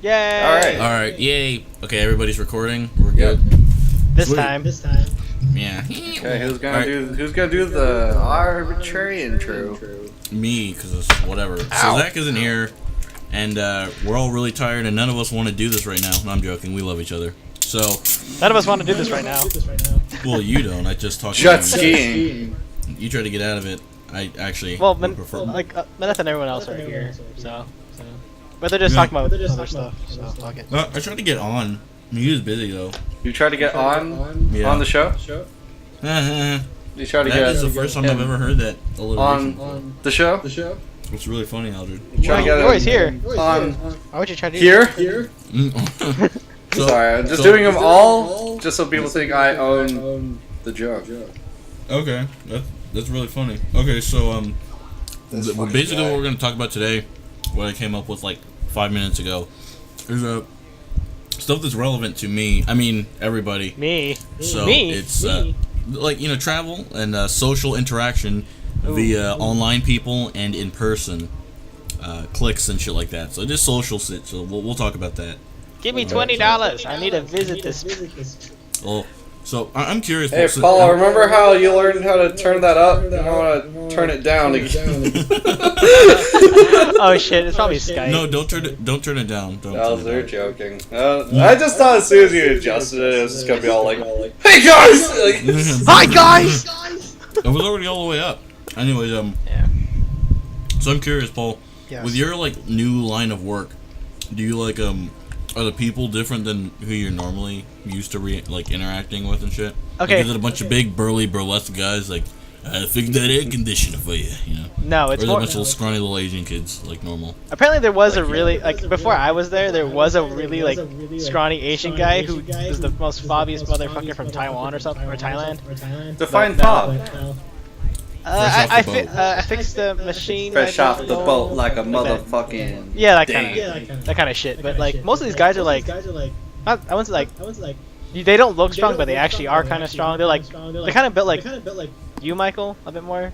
Yay! All right, yay. Okay, everybody's recording. We're good. This time. Yeah. Okay, who's gonna do the arbitrary intro? Me, because it's whatever. So Zach isn't here, and we're all really tired, and none of us want to do this right now. No, I'm joking. We love each other. So. None of us want to do this right now. Well, you don't. I just talked Jet to you. skiing. You try to get out of it. I actually. Well, would prefer. Maneth and everyone else are here, so. But they're just talking about other stuff. So fuck it. I tried to get on. He was busy though. You tried to get on the show? You tried to That get is the first time I've ever heard that alliteration. on the show? It's really funny, Aldred. You're always here. On Why would you try to here? So, Sorry, I'm just doing them all just so people think I own the joke. Okay, that's really funny. Okay, so basically what we're gonna talk about today, what I came up with like 5 minutes ago, is stuff that's relevant to me. I mean everybody. Me. So Me. it's like travel and social interaction via online people and in person, cliques and shit like that. So just social shit. So we'll talk about that. Give me $20. I need to visit this. Well, so I'm curious. Hey, Paul, remember how you learned how to turn that up? You want to turn it down again. Oh shit! It's probably Skype. No, don't turn it down. They're joking. I just thought as soon as you adjusted it was just gonna be all like, "Hey guys!" Hi guys. It was already all the way up. Anyways, Yeah. So I'm curious, Paul. Yes. With your like new line of work, do you like are the people different than who you're normally used to interacting with and shit? Okay. Like, is it a bunch of big burly burlesque guys like I fixed that air conditioner for you, No, Or it's is it a more. bunch of scrawny little Asian kids like normal? Apparently, there was a really before I was there was a really scrawny Asian guy who was the most fobbiest motherfucker from Taiwan or something, or Thailand. Define But, pop. I fixed the machine. Fresh off the boat like a motherfucking. Yeah, that kind of shit. But like most of these guys are like, not, I wouldn't say like, they don't look strong, but they actually are kind of strong. They're kind of built like you, Michael, a bit more.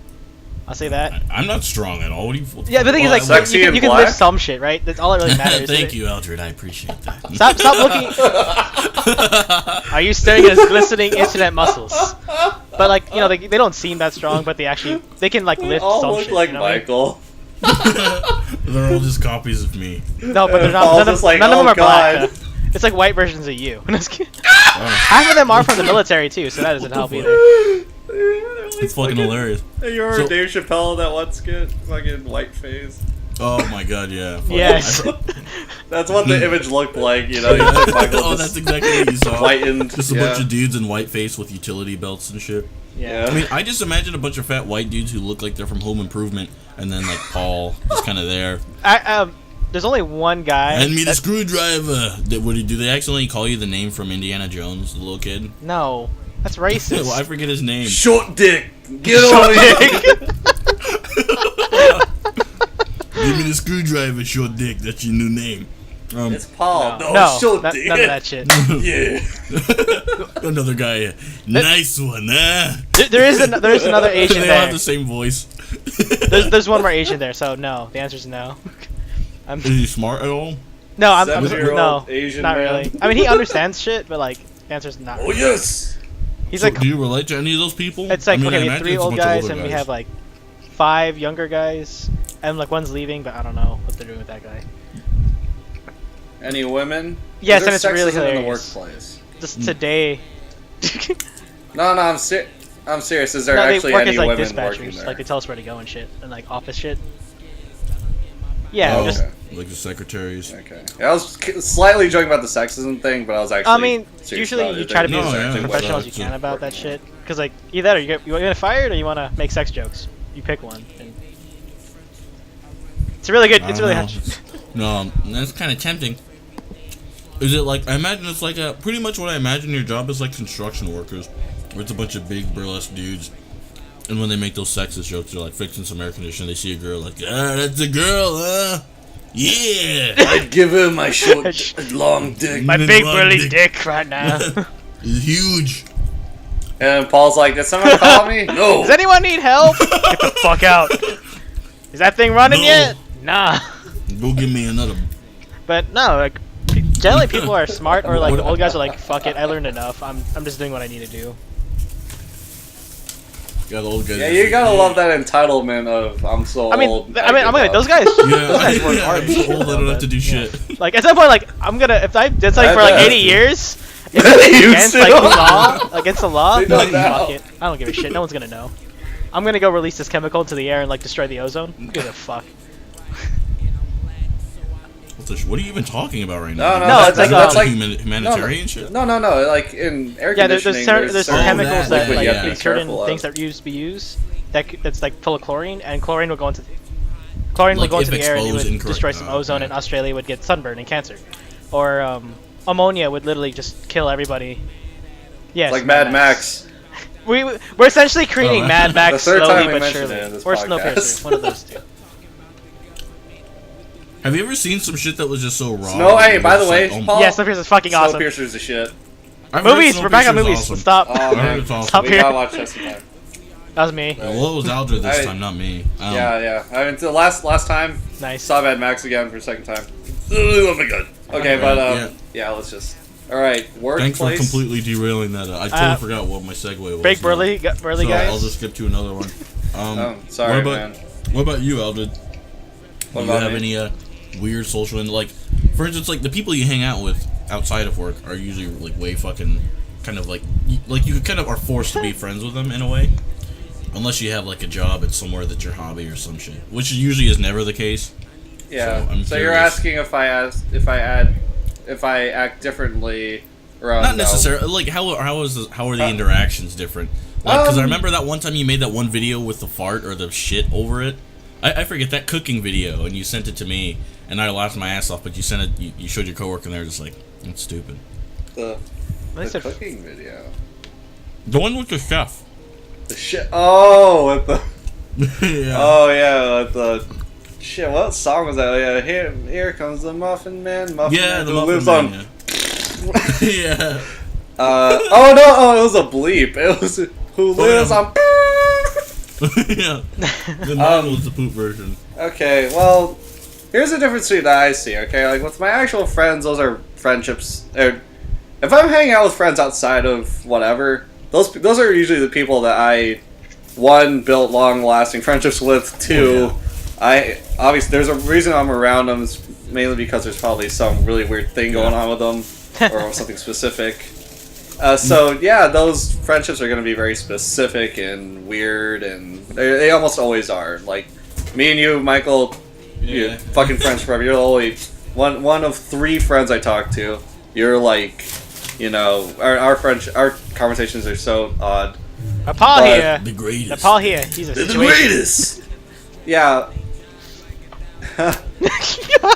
I'll say that. I'm not strong at all. What do you? Yeah, the thing is, like, Sexy you and can black? lift some shit, right? That's all that really matters. Thank you, Aldred. I appreciate that. Stop looking. Are you staring at his glistening internet muscles? But like, they don't seem that strong, but they can like lift All some look shit. like you know what I mean? Michael. They're all just copies of me. No, but they're not. All None of just like, them oh, are black. God. It's like white versions of you. Half of them are from the military too, so that doesn't help either. It's fucking hilarious. Hey, you remember Dave Chappelle, that one skit? Fucking white face. Oh my god, yeah. Yes. That's what the image looked like, Oh, that's exactly what you saw. Whitened. Just a bunch of dudes in white face with utility belts and shit. Yeah. I mean, I just imagine a bunch of fat white dudes who look like they're from Home Improvement, and then like Paul, just kind of there. There's only one guy. Hand me the screwdriver. Do they accidentally call you the name from Indiana Jones, the little kid? No, that's racist. Well, I forget his name. Short dick. Get on it. Give me the screwdriver, short dick. That's your new name. It's Paul. No, short none dick. of that shit. Yeah. Another guy. Nice one, huh? There is another Asian They all have there. the same voice. There's one more Asian there, so no. The answer's no. Is he smart at all? No, I'm 7-year-old no, Asian not man. really. I mean, he understands shit, but like, the answer's not. Oh Really. yes. He's So like, do you relate to any of those people? it's like, I mean, I okay, we have imagine 3 it's a old bunch of guys, older and we have like 5 younger guys, and like one's leaving, but I don't know what they're doing with that guy. Any women? Yes, Is and it's there really sexism in the hilarious. workplace. Just today. No, I'm serious. Is there No, they actually work any as like women working dispatchers. there? Like they tell us where to go and shit, and like office shit. Yeah, Oh, just. okay. like the secretaries. Okay. I was slightly joking about the sexism thing, but I was actually. I mean, serious usually about you it. try to be No, as yeah, professional as you it's can a- about that shit. Cause like either that or you want to get fired or you want to make sex jokes. You pick one. And it's really good. It's really hot. No, that's kind of tempting. Is it like, I imagine it's like pretty much what I imagine your job is like construction workers, where it's a bunch of big burlesque dudes, and when they make those sexist jokes, they're like fixing some air conditioning, they see a girl like, that's a girl, huh? Yeah! I'd give her my short, long dick. My Even big long burly dick right now. It's huge. And Paul's like, did someone call me? No. Does anyone need help? Get the fuck out. Is that thing running No. yet? Nah. Go give me another. But no, like generally people are smart, or like the old guys are like, fuck it, I learned enough. I'm just doing what I need to do. Yeah, the old guys. Yeah, you gotta love that entitlement of I'm so old. I'm gonna those guys. Yeah, Those guys work hard. I'm so old I don't have to do shit. Like at some point, like I'm gonna if I did something for like 80 years, You against like too. the law, against the law, They don't like, know. fuck it. I don't give a shit. No one's gonna know. I'm gonna go release this chemical into the air and like destroy the ozone. Who gives a fuck? What are you even talking about right No, now? No, it's like, that's like humanitarian shit. no. Like in air Yeah, there's conditioning. there's certain chemicals that liquid like you have to be certain careful of. things that be used that's like full of chlorine, and chlorine will go into will Like, go into if the air and it would exposed incorrect- destroy some ozone, and Australia would get sunburn and cancer, or ammonia would literally just kill everybody. Yes, Like Mad Max. We're essentially creating Oh, Mad The Max third time slowly we but mentioned surely, it in this or podcast. Snowpiercer, one of those two. Have you ever seen some shit that was just so raw? No, hey, that by you're the way, just like, Paul, Yeah, Snowpiercer is fucking awesome. Snowpiercer's the shit. I've heard Movies, we're back on Snowpiercer's movies. awesome. Stop. Oh I heard man, it's awesome. Stop we here. gotta watch that sometime. That was me. Yeah, well, it was Aldred this I- time, not me. Yeah. I mean, the last time Nice. saw Mad Max again for a second time. Oh my god. Okay, but Yeah. yeah, let's just. All right, Thanks for workplace. completely derailing that. I totally forgot what my segue was. Break now. burly So guys. I'll just skip to another one. Oh, sorry, what about, man. What about you, Aldred? What Do you about have me? any weird social and like, for instance, like the people you hang out with outside of work are usually like way fucking kind of like you kind of are forced to be friends with them in a way, unless you have like a job at somewhere that's your hobby or some shit, which usually is never the case. Yeah. So, I'm So you're curious. asking if I act differently around? Not necessarily. Like how are the interactions different? Like because I remember that one time you made that one video with the fart or the shit over it. I forget that cooking video, and you sent it to me, and I laughed my ass off. But you sent it. You showed your coworker, and they're just like, "That's stupid." The They said- cooking video. The one with the chef. The shit. Oh, with the. Yeah. Oh yeah, with the. Shit, what song was that? Oh, yeah, here comes the Muffin Man. Muffin Yeah, Man the who Muffin lives Man. on. Yeah. Oh no! Oh, it was a bleep. It was who lives yeah. on. Yeah. The mine was the poop version. Okay, well, here's the difference between that I see. Okay, like with my actual friends, those are friendships. If I'm hanging out with friends outside of whatever, those are usually the people that I, one, built long-lasting friendships with. Two, I obviously there's a reason I'm around them. It's mainly because there's probably some really weird thing going on with them, or something specific. So yeah, those friendships are going to be very specific and weird, and they almost always are. Like me and you, Michael, you're fucking friends forever. You're the only one of 3 friends I talk to. You're like, you know, our conversations are so odd. Paul But- here. The greatest. Paul here. He's a They're the situation. greatest. Yeah.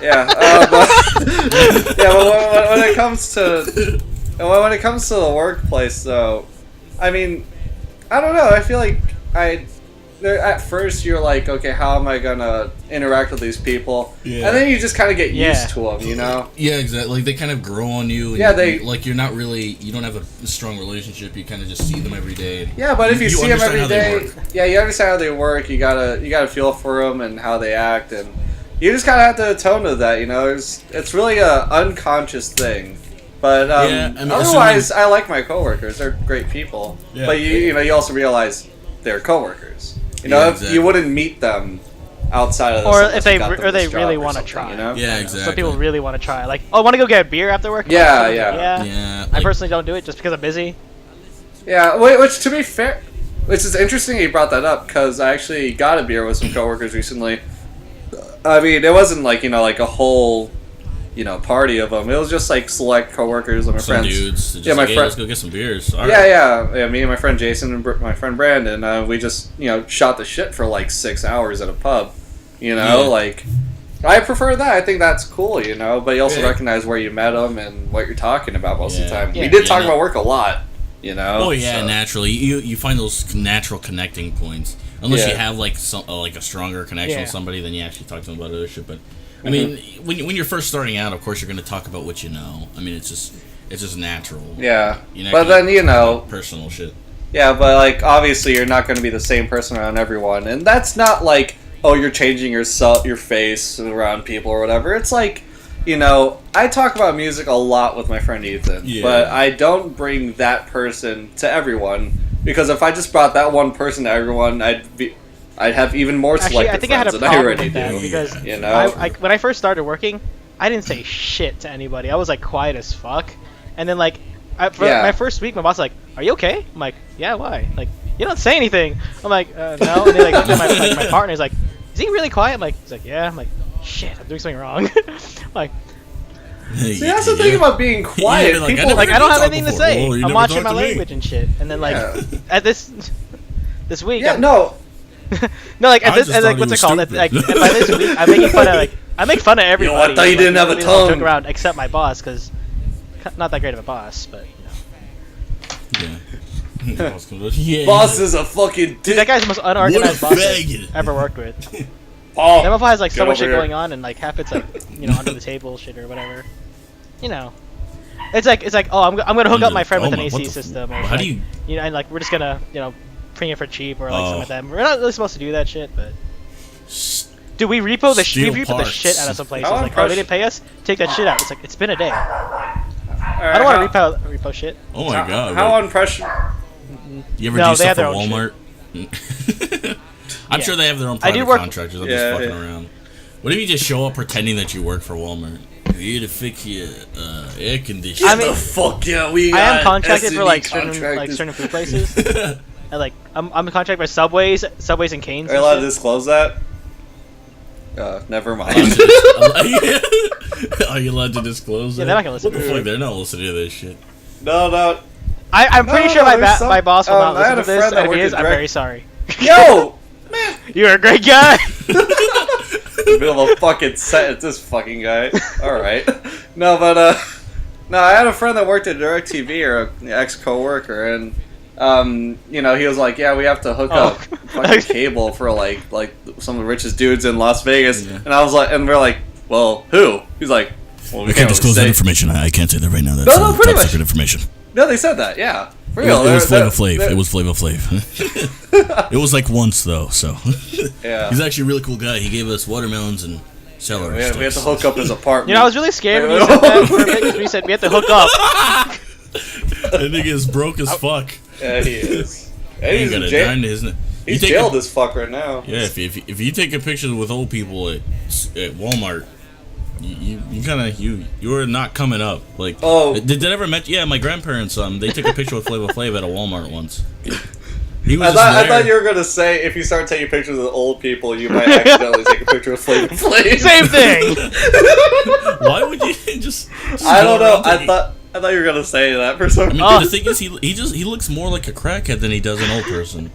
Yeah. But when it comes to the workplace, though, I mean, I don't know. I feel like at first you're like, okay, how am I gonna interact with these people? Yeah. And then you just kind of get Yeah. used to them, you know? Yeah, exactly. Like they kind of grow on you. And Yeah, they- you're not really. You don't have a strong relationship. You kind of just see them every day. And Yeah, but if you see them understand every how they day, work. yeah, you understand how they work. You gotta feel for them and how they act, and you just kind of have to atone to that. You know, it's really a unconscious thing. But Yeah, I mean, otherwise, I like my coworkers. They're great people. Yeah. But you also realize they're coworkers. You know, Yeah, if exactly. you wouldn't meet them outside of this Or unless if they you got them or they this really job or want to something, try. You know? Yeah, exactly. Some people really want to try. Like, oh, want to go get a beer after work? Yeah, Like, yeah. Yeah. I like- personally don't do it just because I'm busy. Yeah, which to be fair, which is interesting you brought that up because I actually got a beer with some coworkers recently. I mean, it wasn't like like a whole, party of them. It was just like select coworkers and my Some friends. dudes. Just Yeah, my like, hey, friend- let's go get some beers. All Yeah, right. yeah. Me and my friend Jason and my friend Brandon, we just shot the shit for like 6 hours at a pub. Yeah. Like I prefer that. I think that's cool. But you also Yeah. recognize where you met them and what you're talking about most of the Yeah. time. Yeah. We did Yeah, talk no. about work a lot. Oh yeah, so- naturally. You find those natural connecting points. Unless you Yeah. have like like a stronger connection Yeah. with somebody, then you actually talk to them about other shit. But I mean, when you're first starting out, of course you're going to talk about what you know. I mean, it's just natural. Yeah, You're not but gonna then talk about personal shit. Yeah, but like obviously you're not going to be the same person around everyone, and that's not like you're changing your face around people or whatever. It's like you know, I talk about music a lot with my friend Ethan, but I don't bring that person to everyone, because if I just brought that one person to everyone, I'd have even more selective I think I had a friends than I problem already with that do. because You know, when I first started working, I didn't say shit to anybody. I was like quiet as fuck, and then like for my first week, my boss was like, "Are you okay?" I'm like, "Yeah, why?" Like, "You don't say anything." I'm like, "No." And they like looked at my partner's like, "Is he really quiet?" I'm like, "He's like, yeah." I'm like, "Shit, I'm doing something wrong." Like, see, that's the thing about being quiet. Yeah, like, People I don't have anything to say. Oh, I'm watching my language and shit. And then like at this week, no, like I at this, just and, like thought what's he it called? was Like stupid. by this week, I'm making fun of I make fun of everybody. I thought you didn't have a Nobody joke tongue. around except my boss, because not that great of a boss, but Yeah. boss is a fucking dick. dude, that guy's the most unorganized What a boss faggot. I've ever worked with. Oh, That motherfucker has like so get much shit over here. going on, and like half it's like under the table shit or whatever. You know, it's like oh I'm gonna hook up my friend with an AC system, or how like, do you? and like we're just gonna bring it for cheap or like Oh. something like that. We're not really supposed to do that shit, but dude, we repo the Steal the parts. shit out of some places. How Like, oh, impressive- they didn't pay us, take that shit out. It's like it's been a day. Alright, I don't want to repo shit. Oh my god. How what- unprecedented. You ever No, do they have stuff their for own Walmart? I'm Yeah. sure they have their own I do private work- contractors. I'm Yeah. just fucking around. What if you just show up pretending that you work for Walmart? We're here to fix your air conditioner. I mean, the fuck yeah, we I am got contracted for S&E like contractors. certain food places. And like I'm contracted by Subways and Canes. Are you and allowed to shit. disclose that? Never mind. Are you allowed to disclose Yeah, that? they're not gonna listen What the to fuck? it. They're not listening to this shit. No. I'm pretty sure there's some- my boss will not I had listen to a this. friend that And if he worked is, at I'm direct- very sorry. Yo! You're a great guy. Middle of a fucking sentence, this fucking guy. Alright. No, but, no, I had a friend that worked at DirecTV, or an ex-coworker, and, you know, he was like, yeah, we have to hook up fucking cable for, like, some of the richest dudes in Las Vegas. Yeah. And I was like, and we're like, well, who? He's like, well, we I can't disclose that say. information. I can't say that right now. That's No, pretty top much. secret information. No, they said that, yeah. For It real. was Flava They're- Flave. It was Flava Flave. It was like once though, so Yeah. he's actually a really cool guy. He gave us watermelons and celery We had to sticks. hook up his apartment. You know, I was really scared when you said that for a bit, 'cause when you said we have to hook up. That nigga is broke as fuck. Yeah, he is. And He he's got in a jail. dime to his. He's jailed as fuck right now. Yeah, if you take a picture with old people at Walmart, you kind of you're not coming up. Like, Oh. did that ever met? Yeah, my grandparents they took a picture with Flava Flav at a Walmart once. He was I just thought there. you were gonna say if you start taking pictures of old people, you might accidentally take a picture of Flava Flav. Same thing. Why would you just I don't go know. around taking- I thought you were gonna say that for some I mean, reason. the thing is, he looks more like a crackhead than he does an old person.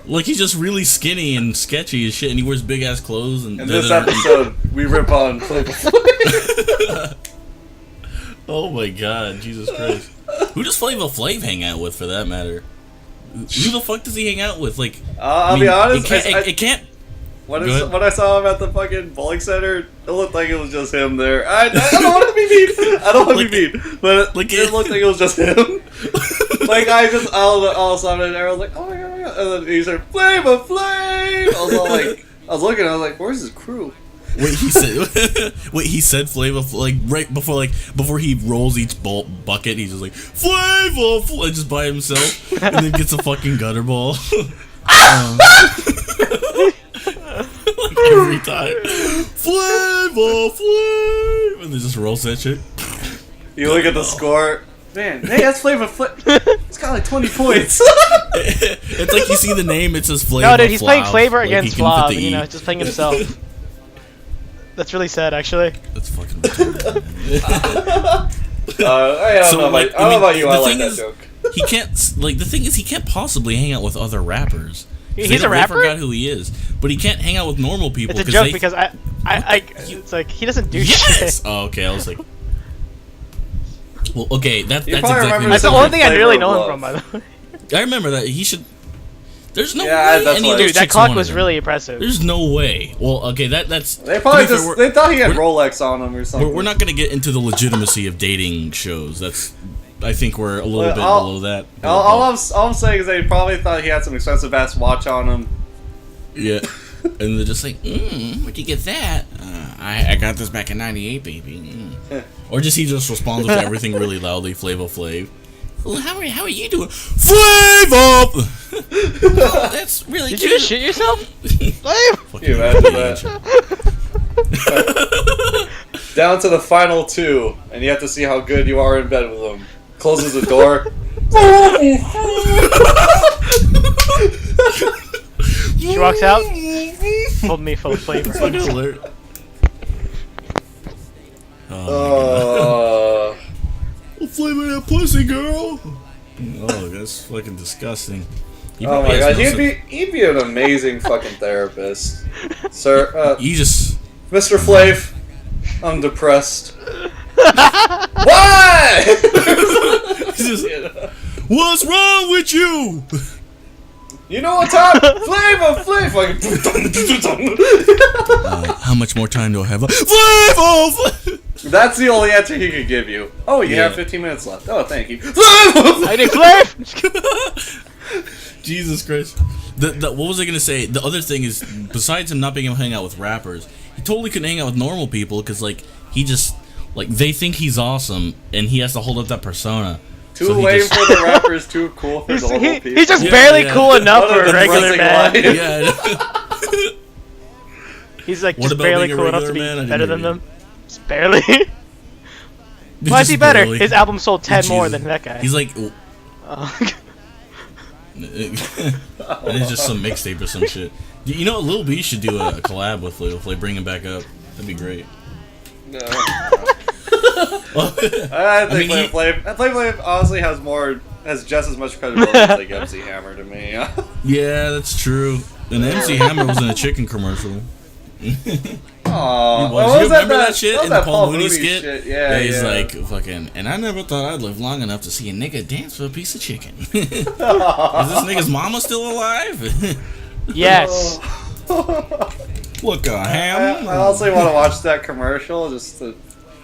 Like, he's just really skinny and sketchy as shit, and he wears big ass clothes. And In this episode, we rip on Flava Flav. Oh my god, Jesus Christ! Who does Flava Flav hang out with, for that matter? Who the fuck does he hang out with? Like, I'll be honest. it can't. When Go ahead. I saw him at the fucking bowling center, it looked like it was just him there. I don't want to be mean. I don't want to be mean, but it looked like it was just him. Like, I just all of a sudden, I was like, oh my god, and then he said, Flava Flav. I was all like, I was looking, I was like, where's his crew? Wait, he said. Wait, he said Flava like right before he rolls each bucket. He's just like Flava Flav, just by himself, and then gets a fucking gutter ball. Every time, Flava Flav, and then just rolls that shit. You look at the score. Man, hey, that's Flava Flav. It's got like 20 points. It's like you see the name, it says Flava. No, dude, he's playing Flav. Flavor Like, he against can fit Flav. the You know, E. just playing himself. That's really sad, actually. That's fucking retarded. I don't know about you. I the like thing that is, joke. He can't. Like, the thing is, he can't possibly hang out with other rappers. He's a rapper? They forgot who he is, but he can't hang out with normal people. It's a joke because it's like he doesn't do Yes. shit. Oh, okay. I was like, well, okay. That's probably exactly. remember That's the Something only thing I Flavor really of know him Love. from, by the way. I remember that he should. There's no Yeah, way that's any what- of those Dude, that chicks clock wanted was him. really impressive. There's no way. Well, okay. That's. They probably to be fair, just they thought he had we're- Rolex on him or something. We're not going to get into the legitimacy of dating shows. That's. I think we're a little Well, bit I'll- below that. All I'm saying is they probably thought he had some expensive ass watch on him. Yeah. And they're just like, where'd you get that? I got this back in '98, baby. Or just he just responds with everything really loudly, Flava Flave. Well, how are you doing? Flava! Oh, that's really Did cute. you just shit yourself? Flave! Can you imagine that? Down to the final two, and you have to see how good you are in bed with them. Closes the door. She walks out. Hold me full of flavor. Fucking hilarious. Oh, flavor that pussy, girl. Oh, that's fucking disgusting. Oh my god, he'd be an amazing fucking therapist. Sir, you just... Mr. Flav, I'm depressed. Why? What's wrong with you? You know what time? Flava Flav! How much more time do I have? Flava! That's the only answer he could give you. Oh, you have 15 minutes left. Oh, thank you. I did Flav! Jesus Christ. What was I gonna say? The other thing is, besides him not being able to hang out with rappers, he totally couldn't hang out with normal people because, like, he just, like, they think he's awesome and he has to hold up that persona. Too lame for the rappers, too cool for normal people. He's just barely cool enough for a regular man. Yeah. He's like What just about barely being a cool enough to be regular man? I better didn't than hear them. Just barely. Why is he better? Barely. His album sold 10 Jesus. more than that guy. He's like... Oh. And it's just some mixtape or some shit. You know, Lil B should do a collab with Flava Flav, bring him back up. That'd be great. No. I think Flava Flav honestly has just as much credibility as like MC Hammer to me. Yeah, that's true. And MC Hammer was in a chicken commercial. Aww. You remember that shit in the Paul Mooney skit? Shit. Yeah, he's like, fucking, and I never thought I'd live long enough to see a nigga dance for a piece of chicken. Is this nigga's mama still alive? Yes. Look, ham. I also want to watch that commercial just to...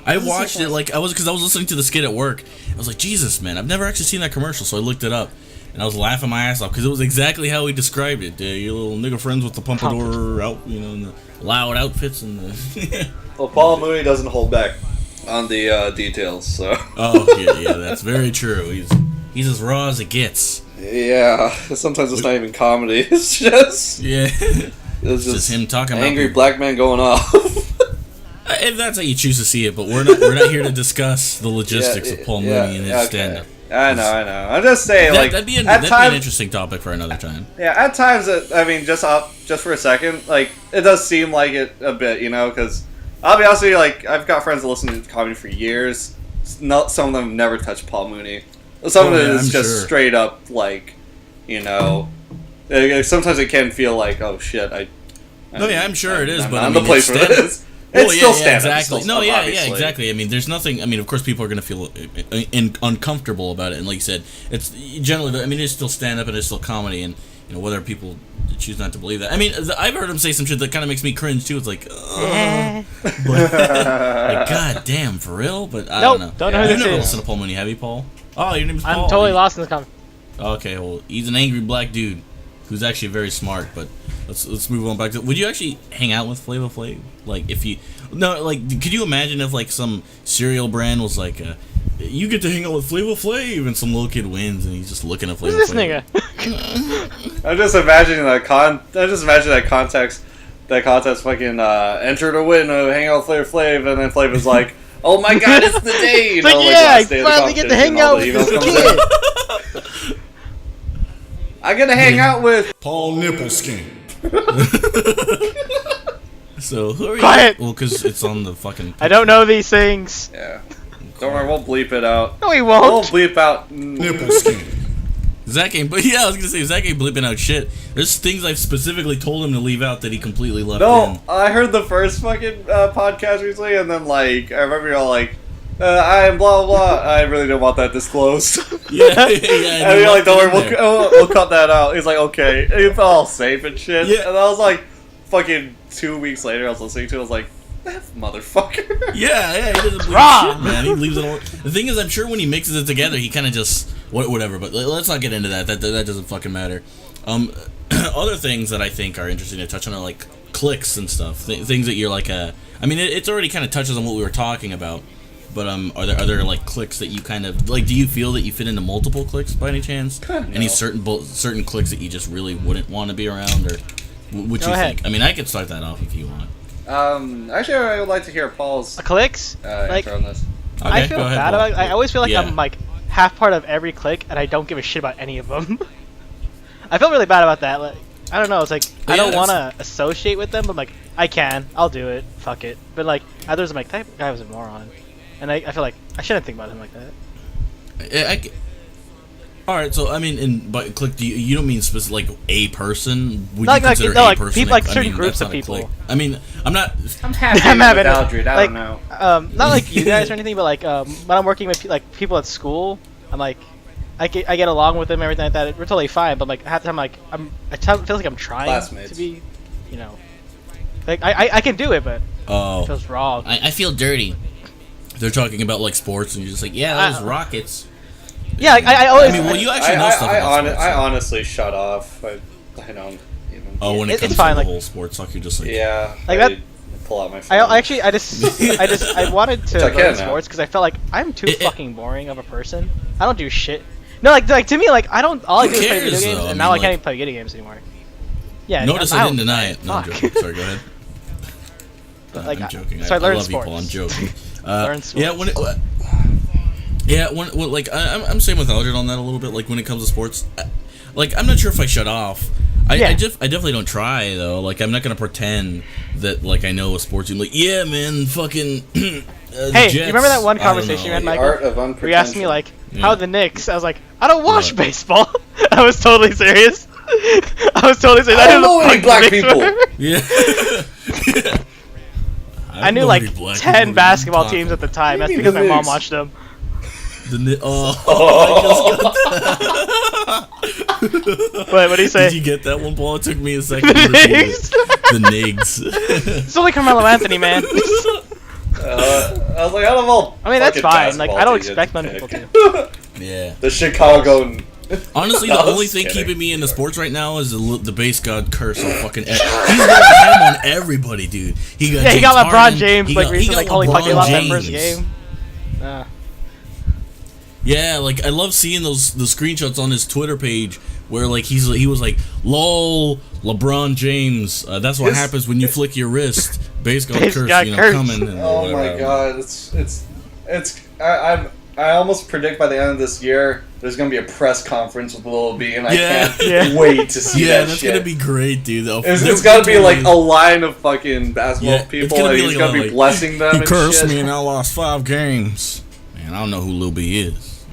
I watched it because I was listening to the skit at work. I was like, Jesus, man, I've never actually seen that commercial, so I looked it up. And I was laughing my ass off because it was exactly how he described it. Your little nigga friends with the pompadour out, and the loud outfits and the. Well, Paul Mooney doesn't hold back on the details, so. Oh yeah, that's very true. He's as raw as it gets. Yeah, sometimes it's not even comedy. It's just. Yeah. It's just him talking about angry black man going off. If that's how you choose to see it, but we're not here to discuss the logistics of Paul Mooney and his stand-up. I know. I'm just saying, that'd be an interesting topic for another time. Yeah, at times, I mean, just for a second, like, it does seem like it a bit, because I'll be honest with you, like, I've got friends that listen to comedy for years. Some of them never touched Paul Mooney. Some of it is just straight up, like, sometimes it can feel like, oh shit, I'm sure it is, but I'm the place for this. It's still stand-up. Exactly. Exactly. I mean, there's nothing. I mean, of course, people are going to feel uncomfortable about it, and like you said, it's generally. I mean, it's still stand-up and it's still comedy, and whether people choose not to believe that. I mean, I've heard him say some shit that kind of makes me cringe too. It's like, but, like, god damn, for real. But I don't know. Don't know who You've this never is. listened to Paul Mooney, have you, Paul? Oh, your name is Paul. I'm totally lost in the comment. Okay, well, he's an angry black dude who's actually very smart, but let's move on back to. Would you actually hang out with Flava Flav? Like, if you could you imagine if like some cereal brand was like, you get to hang out with Flava Flav, and some little kid wins, and he's just looking at Flava Flav. Who's this nigga? I'm just imagining that context. That contest fucking enter to win, hang out with Flava Flav, and then Flava's like, "Oh my god, it's the day!" It's like, I finally get to hang out with this kid. I get to hang out with Paul Nippleskin. So who are you? Quiet. Well, because it's on the fucking. I don't know these things. Yeah. Don't worry, we'll bleep it out. No, we We'll won't. bleep out Nippleskin. Zach ain't, but yeah, I was gonna say Zach ain't bleeping out shit. There's things I've specifically told him to leave out that he completely left in. No, I heard the first fucking podcast recently, and then like I remember y'all like, I am blah blah blah. I really don't want that disclosed. Yeah. And you're like, don't worry, we'll cut that out. He's like, okay, it's all safe and shit. Yeah. And I was like, fucking 2 weeks later, I was listening to it. I was like, that motherfucker. Yeah, he doesn't bleep shit, man. He leaves it all. The thing is, I'm sure when he mixes it together, he kind of just whatever. But let's not get into that. That doesn't fucking matter. other things that I think are interesting to touch on are like cliques and stuff. Things that you're like I mean, it's already kind of touches on what we were talking about. But are there like cliques that you kind of like? Do you feel that you fit into multiple cliques by any chance? No. Any certain cliques that you just really wouldn't want to be around, or what you ahead. think? I mean, I could start that off if you want. Actually, I would like to hear Paul's Cliques? Like, intro on this. Okay, I feel go ahead, bad Paul. about. I always feel like Yeah. I'm like half part of every clique, and I don't give a shit about any of them. I feel really bad about that. Like, I don't know. It's like I don't want to associate with them, but I'm like I can. I'll do it. Fuck it. But like others, I'm like that guy was a moron, and I feel like I shouldn't think about him like that. All right, so I mean, but clique, you don't mean specific like a person? Would Like- you like, consider no, a like, person? people- like, I certain mean, groups that's of not a people. clique. I mean, I'm not. I'm happy I'm with having it. Aldred. I Like, don't know. Not like you guys or anything, but like when I'm working with like people at school, I'm like I get along with them, everything like that. We're totally fine, but like half the time, like it feels like I'm trying Classmates. to be, you know, like I can do it, but Oh, it feels wrong. I feel dirty. They're talking about like sports, and you're just like, yeah, those Rockets. Yeah, I always. I mean, well, you actually know stuff about sports. I honestly shut off. I don't even. Oh, when it It's comes fine, to like- the whole sports talk, you're just like, Yeah. Like I that- pull out my phone. I actually I wanted to Which I can learn now. sports because I felt like I'm too It- fucking boring of a person. I don't do shit. No, like to me, like I don't. All I Who do is play cares, video games, though? I and now mean, I can't like- even play video games anymore. Yeah. Notice I didn't deny it. No, I'm Fuck. joking. Sorry, go ahead. But, like, I'm joking. so I I learned love sports. you, Paul. I'm joking. Learn Yeah, sports. when like I'm same with Aldred on that a little bit. Like when it comes to sports, like I'm not sure if I shut off. I definitely don't try though. Like I'm not gonna pretend that like I know a sports team. Like yeah, man, fucking. Hey, Jets. you remember that one I don't conversation you know. had, The Michael? art of Where you asked me unpretension. like, Yeah. how are the Knicks? I was like, I don't watch What? baseball. I was totally serious. I was totally serious. I don't didn't know any fuck black the Knicks people. were. Yeah. I knew like 10 basketball teams at the time. That's Maybe because the my mom Knicks. watched them. Wait, what do you say? Did you get that one, Paul? It took me a second. The to repeat it. Knicks? The Nigs. It's only Carmelo Anthony, man. I was like, out of all. I mean, that's fucking fine. Like, I don't basketball expect many teams people to to. pick. Yeah. The Chicago. Honestly, I the was only thing kidding. keeping me in the sports right now is the base god curse on fucking. He's got him on everybody, dude. He got Yeah, he James got LeBron Harden, James he like got- he recently. got Like, holy fuck, they LeBron lost that first James. game. Yeah, like I love seeing the screenshots on his Twitter page where like he was like, "Lol, LeBron James." That's what His- happens when you flick your wrist. Base god Base curse, god you know, curse. coming. And Oh whatever. my god, it's. I almost predict by the end of this year there's gonna be a press conference with Lil B, and I Yeah. can't Yeah. wait to see Yeah, that that's shit. gonna be great, dude. It's gotta be like a line of fucking basketball Yeah, it's people, gonna and be he's like gonna a be like, blessing them He and cursed shit. me and I lost 5 games. Man, I don't know who Lil B is.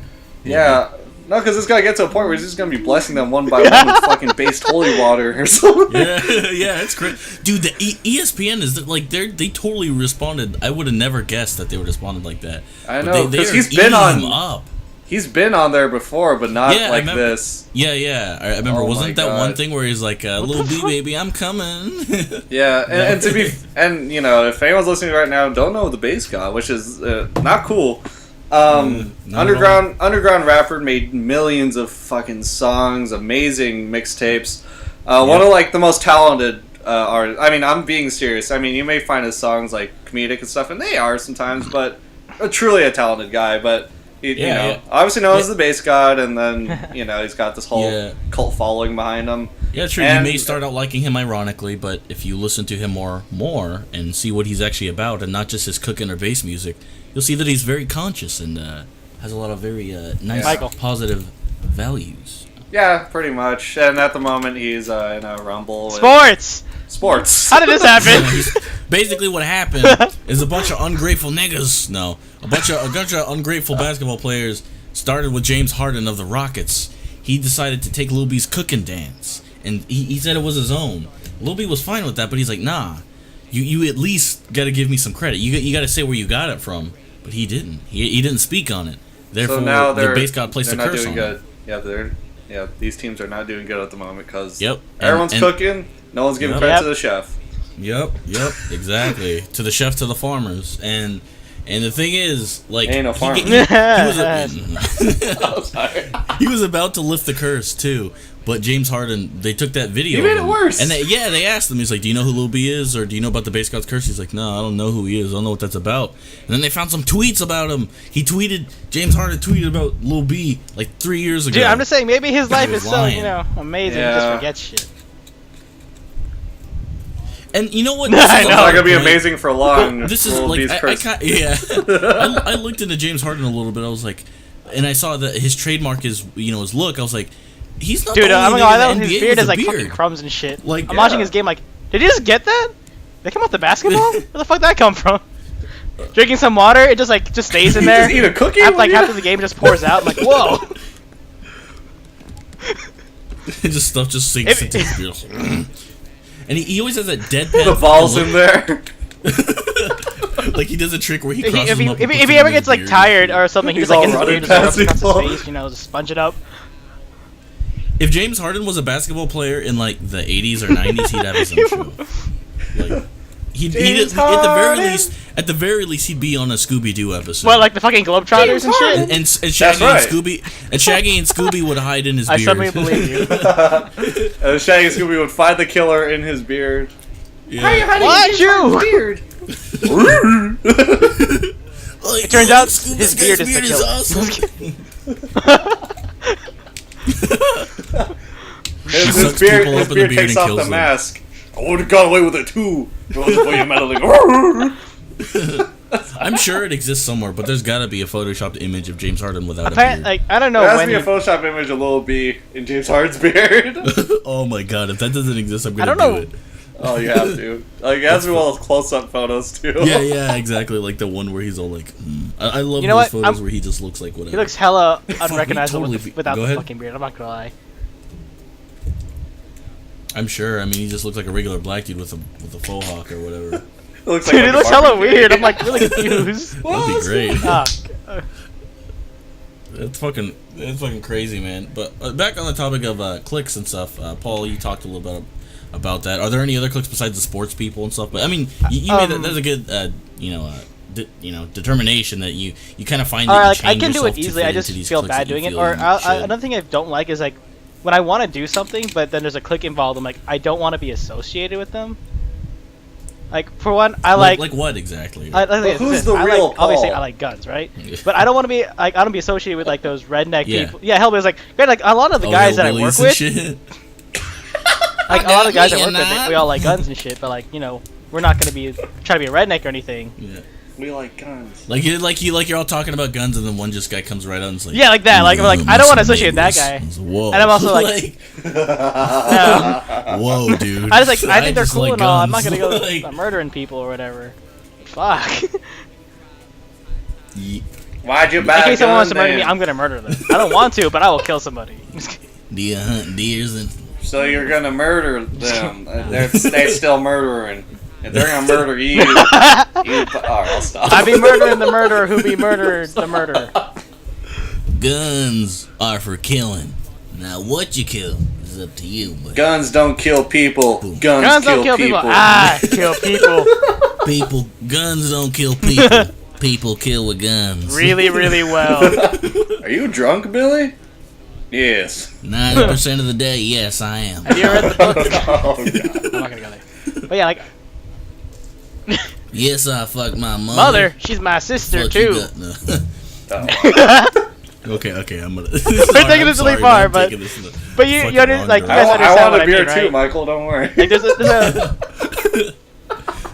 Yeah. No, because it's gonna get to a point where he's just gonna be blessing them one by one with fucking based holy water or something. Yeah, yeah, it's great, dude. The ESPN is like they totally responded. I would have never guessed that they would have responded like that. I But know, they 'cause are he's been eating on- him up. He's been on there before, but not Yeah, I like remember. this. Yeah, yeah. I remember. Oh my Wasn't that one God. thing where he's like, "Little B baby, I'm coming." Yeah, and to be, and you know, if anyone's listening right now, don't know the bass god, which is not cool. not Underground rapper made millions of fucking songs, amazing mixtapes. One of like the most talented artists. I mean, I'm being serious. I mean, you may find his songs like comedic and stuff, and they are sometimes, but truly a talented guy. But you know, yeah. obviously known Yeah. as the bass god, and then you know he's got this whole Yeah. cult following behind him. Yeah, true. And- You may start out liking him ironically, but if you listen to him more and see what he's actually about, and not just his cooking or bass music, you'll see that he's very conscious and has a lot of very nice, Michael. positive values. Yeah, pretty much. And at the moment, he's in a rumble. with Sports. Sports. How did this happen? Basically, what happened is a bunch of ungrateful niggas. No, a bunch of ungrateful basketball players started with James Harden of the Rockets. He decided to take Lil B's cooking dance, and he said it was his own. Lil B was fine with that, but he's like, nah, you at least got to give me some credit. You got to say where you got it from. But he didn't. He didn't speak on it. Therefore, So now the base god placed a they're not curse doing on good. him. Yeah, these teams are not doing good at the moment because Yep. everyone's And- cooking. No one's giving Yep. credit Yep. to the chef. Yep, exactly. To the chef, to the farmers, and And the thing is, like, Ain't no farm. he was about to lift the curse too, but James Harden, they took that video. He made it worse. And they asked him. He's like, "Do you know who Lil B is, or do you know about the Base God's curse?" He's like, "No, I don't know who he is. I don't know what that's about." And then they found some tweets about him. James Harden tweeted about Lil B like 3 years ago. Dude, I'm just saying, maybe his life is so, lying. amazing, he Yeah. just forgets shit. And you know what? I It's know. not gonna be amazing for long. This is Lil like B's curse. I looked into James Harden a little bit. I was like, and I saw that his trademark is his look. I was like, he's not. Dude, the I'm only gonna nigga lie in though, the his NBA beard with is a like beard. fucking crumbs and shit. Like, I'm watching his game like, did you just get that? They come out the basketball? Where the fuck did that come from? Drinking some water, it just stays in there. Just eat a cookie? After the game, it just pours out. I'm like, whoa. Just stuff just sinks into his beard. And he always has that deadpan. The ball's look. in there. Like he does a trick where he crosses If them up and he puts them ever in gets his like beard. tired or something, he's He's like all in his running beard, just rubs past across people. his face, just sponge it up. If James Harden was a basketball player in like the 80s or 90s, he'd have his own show. Like at the very least he'd be on a Scooby Doo episode. What, like the fucking Globetrotters and shit? And Shaggy right. and Scooby would hide in his I beard. suddenly believe you. Shaggy and Scooby would find the killer in his beard. Yeah. Why'd you? Beard. Like, It turns out Scooby's his beard is the beard killer. awesome. His sucks beard, people his up in the beard beard takes and off kills the them. mask. I would have got away with it too. It wasn't for you meddling. I'm sure it exists somewhere, but there's got to be a photoshopped image of James Harden without a Apparently, beard. like, I don't know There has to when be a he, Photoshop image of Lil B in James Harden's beard. Oh my god, if that doesn't exist, I'm gonna I don't know. do it. Oh, you have to. Like, it has to be one of those close-up photos too. Yeah, exactly. Like the one where he's all like, I love You know those what? photos where he just looks like whatever. he looks hella we unrecognizable totally without go the ahead. fucking beard. I'm not gonna lie. I'm sure. I mean, he just looks like a regular black dude with a faux hawk or whatever. It looks Dude, like it a looks hella barbecue. weird. I'm like really confused. That'd be great. Ah, It's fucking crazy, man. But back on the topic of cliques and stuff, Paul, you talked a little bit about that. Are there any other cliques besides the sports people and stuff? But I mean, you made that. There's a good, determination that you kind of find. That you like I change can do yourself it to easily. fit I just into these feel cliques bad that you doing it. feel Or you should. another thing I don't like is like when I want to do something, but then there's a clique involved. I'm like, I don't want to be associated with them. Like for one, I like what exactly? who's the real obviously Paul? I like guns, right? But I don't want to be like I don't be associated with like those redneck Yeah. people. Yeah, hellbillies like a lot of the guys that I work hillbillies and with, shit? like a lot of the guys I me work and with, that. we all like guns and shit. But like we're not gonna be trying to be a redneck or anything. Yeah. We like guns. You're all talking about guns, and then one just guy comes right out and is like, Yeah, like that. Like I'm like I don't want to associate with that guy. Whoa. And I'm also like, whoa, dude. I just like I think they're just cool like and all. I'm not guns. gonna go Like- murdering people or whatever. Fuck. Why'd you In buy a case someone wants to gun murder me, then? I'm gonna murder them. I don't want to, but I will kill somebody. Do you hunt deers and So you're gonna murder them. They're still murdering. If they're gonna murder you, alright, I'll stop. I be murdering the murderer who be murdered the murderer. guns are for killing. Now what you kill is up to you, but Guns don't kill people. Guns, Guns don't kill people. Ah, kill people. guns don't kill people. People kill with guns. Really, really well. Are you drunk, Billy? Yes. 90% of the day, yes, I am. Have you ever read the book? Oh, God. I'm not gonna go there. But yeah, like Yes, I fucked my mother, she's my sister Fuck you, too. no. Oh. Okay, I'm gonna. We're taking this really far, but you under, like you guys I understand what want I a beer mean, too, right? Michael. Don't worry. Like there's a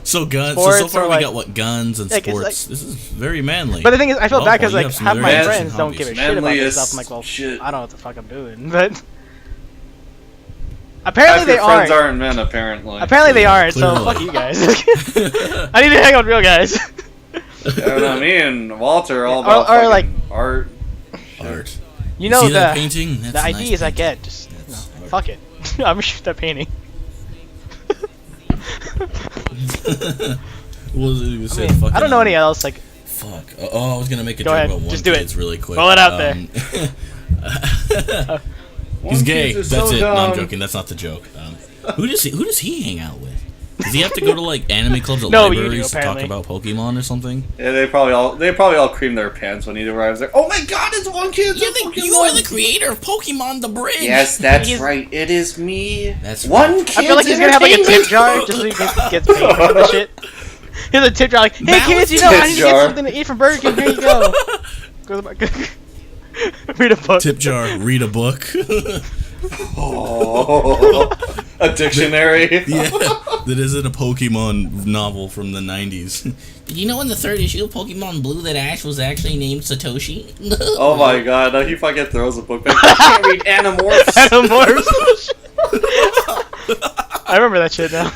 So guns. Sports so far or, we like- got what guns and like, it's sports. This is very manly. But the thing is, I feel Well, bad because you like have some half my very friends interesting don't give a hobbies. shit about this Manliest stuff. I'm like, well, shit. I don't know what the fuck I'm doing, but apparently Half they your friends aren't. aren't men, apparently. Apparently they aren't. So Clearly. fuck you guys. I need to hang out with real guys. And me and Walter are all Or- about or, fucking like- art. Art. You know See that the painting? That's the a nice ideas I painting. get. Just That's art. fuck it. I'm gonna shoot that painting. What was it you I said? mean, Fucking, I don't know any else. Like Fuck. Oh, I was gonna make a Go joke ahead, about one just do it. It's really quick. Roll it out there. He's gay. Monkeys That's are so it. No, I'm dumb. joking. That's not the joke. Who does he hang out with? Does he have to go to like anime clubs at No, you do, libraries to talk apparently. about Pokemon or something? Yeah, they probably all cream their pants when he arrives there. Oh my god, it's one kid. You are the creator of Pokemon the Bridge. Yes, that's He's- right. It is me. That's one right. kid. I feel like he's gonna have like a tip jar just so he gets paid for the shit. Here's a tip jar like, hey Balance kids, you know I need to tip jar. get something to eat from Burger King. Here you go. Read a book. Tip jar, read a book. Oh, a dictionary. Yeah, that isn't a Pokemon novel from the 90s. Did you know in the third issue of Pokemon Blue that Ash was actually named Satoshi? Oh my god, no, he fucking throws a book back. I can't read Animorphs. Animorphs. I remember that shit now.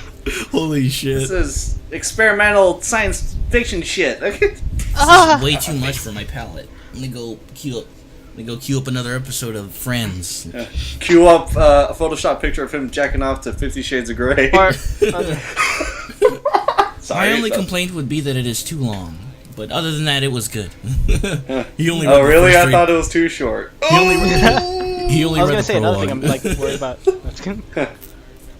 Holy shit. This is experimental science fiction shit. This is way too much for my palate. I'm gonna go queue up another episode of Friends. Cue up a Photoshop picture of him jacking off to 50 Shades of Grey. Or, My only complaint would be that it is too long. But other than that, it was good. He only Oh read the really? first I three- thought it was too short. He only I was read gonna the say another thing I'm prologue. like worried about.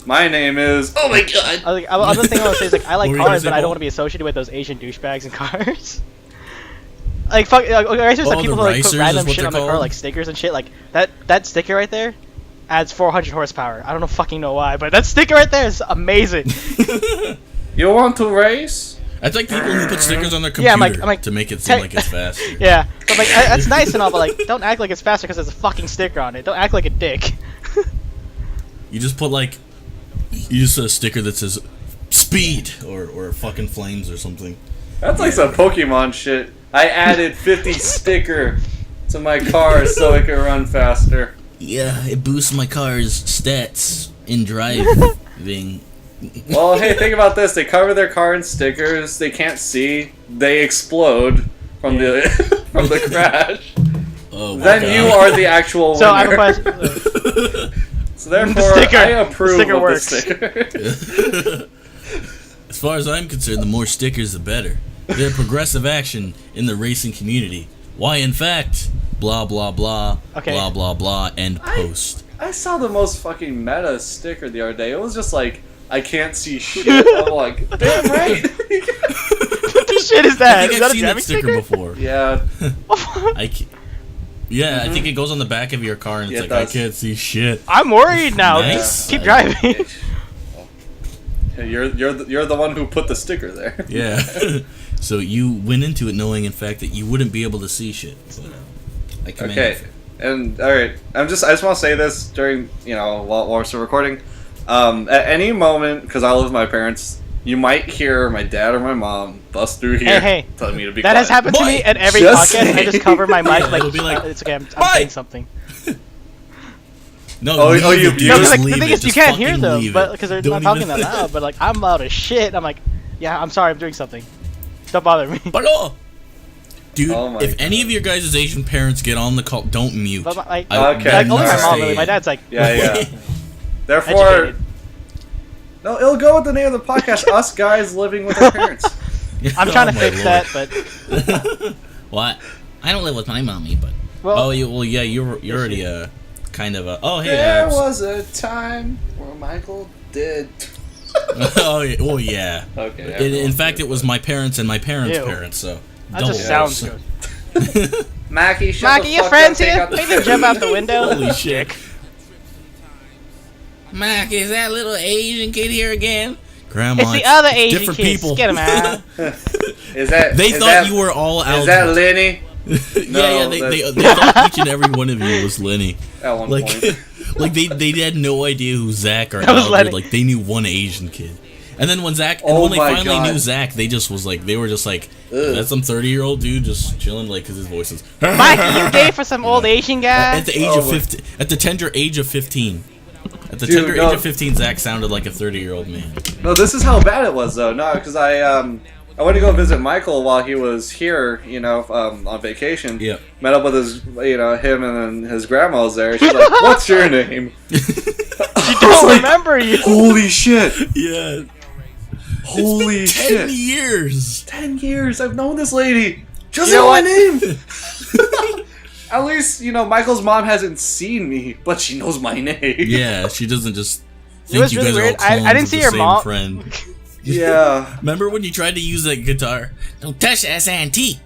My name is. Oh my god. Other thing I want to say is like I like What were you gonna cars, say, but I don't Paul? want to be associated with those Asian douchebags in cars. Like fuck, racers Oh, like the people who like put ricers random is what shit on they're the car, called? like stickers and shit. Like that sticker right there adds 400 horsepower. I don't know why, but that sticker right there is amazing. You want to race? That's like people who put stickers on their computer Yeah, I'm like, to make it seem like it's faster. Yeah, but like that's nice and all, but like don't act like it's faster because there's a fucking sticker on it. Don't act like a dick. You just put like, a sticker that says speed or fucking flames or something. That's like some Pokemon shit. I added 50 sticker to my car so it can run faster. Yeah, it boosts my car's stats in driving. Well, hey, think about this. They cover their car in stickers. They can't see. They explode from the from the crash. Oh my Then God. you are the actual winner. So I have a question. So therefore, The sticker- I approve the sticker of works. the sticker. As far as I'm concerned, the more stickers, the better. They're progressive action in the racing community. Why, in fact, blah blah blah, Okay. blah blah blah, and post. I saw the most fucking meta sticker the other day. It was just like, I can't see shit. I'm like, damn right. What the shit is that? I think Is I've that a seen that driving sticker before. Yeah. I think it goes on the back of your car and it's Yeah, like, it I does. can't see shit. I'm worried now. Nice. Keep driving. You're the one who put the sticker there. Yeah. So you went into it knowing, in fact, that you wouldn't be able to see shit. But I commend Okay, you. and all right. I just want to say this during while we're still recording. At any moment, because I live with my parents, you might hear my dad or my mom bust through here, Hey, telling me to be That quiet. has happened to me at every Just podcast. I just cover my mic Yeah, like, it'll be like, it's okay. I'm "Bye." saying something. No, Oh, leave oh, you- it, dude. you- No, Just because like, the leave thing it. is, you Just can't hear fucking them, leave but it. because they're Don't not talking even- that loud. But like, I'm loud as shit. I'm like, yeah, I'm sorry, I'm doing something. Don't bother me. Hello. Dude, Oh my if any God. of your guys' Asian parents get on the call, don't mute. But like, Okay. like only my Alright. mom really. My dad's like, Yeah. Therefore, educated. no, it'll go with the name of the podcast. Us guys living with our parents. I'm trying to my fix lord. that, but What? I don't live with my mommy, but well, yeah, you're already kind of a. Oh hey, There Abs. was a time where Michael did. Oh yeah, well yeah. Okay. In fact, it was my parents and my parents' Ew. parents. So that double just sounds dose. good. Mackie, shut Maggie, the your fuck friends up, take here? out the- Make them jump out the window. Holy shit. Mac, is that little Asian kid here again? Grandma, It's the other Asian different kids. people. Get them out. Is that? They is thought that, you were all Is that Aldred. Lenny? Yeah, they thought each and every one of you was Lenny. At one Like, point. like they had no idea who Zach or That was Aldred. Lenny. Like they knew one Asian kid, and then when Zach, and Oh when they my finally God. knew Zach, they were just like, Ugh. that's some 30-year-old dude just chilling, like, cause his voice is. Mike, you gay for some old Asian guy? At the age Oh of my- 15, at the tender age of 15. At the Dude, tender no. age of 15, Zach sounded like a 30-year-old man. No, this is how bad it was though. No, because I went to go visit Michael while he was here, on vacation. Yep. Met up with his, him and then his grandma was there. She's like, "What's your name?" She don't remember you. Holy shit! Yeah. Holy 10 shit! years. 10 years. I've known this lady. She doesn't You know know my what? name. At least Michael's mom hasn't seen me, but she knows my name. Yeah, she doesn't just It think was you really guys weird. are all clones I didn't of see the your same mom. friend. Yeah. Remember when you tried to use that guitar? Don't touch that, that's antique.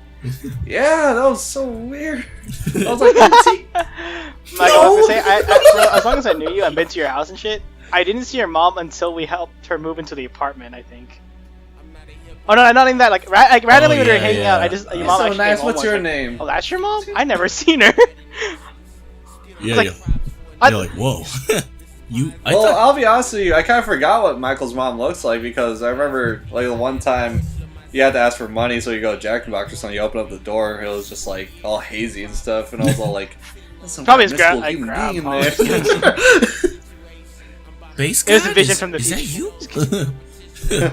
Yeah, that was so weird. I was like, antique. Like, I was gonna say, for as long as I knew you, I've been to your house and shit. I didn't see your mom until we helped her move into the apartment, I think. Oh no, not even that. Like, randomly when we were hanging out, your mom so actually nice. came What's home, your like, name? Oh, that's your mom? I never seen her. Yeah, like, you're like, whoa. Well, I'll be honest with you. I kind of forgot what Michael's mom looks like because I remember like the one time you had to ask for money, so you go to Jack in the Box or something. You open up the door, it was just like all hazy and stuff, and I was all like, probably his grandpa. Base It was a vision from the Is that future. you?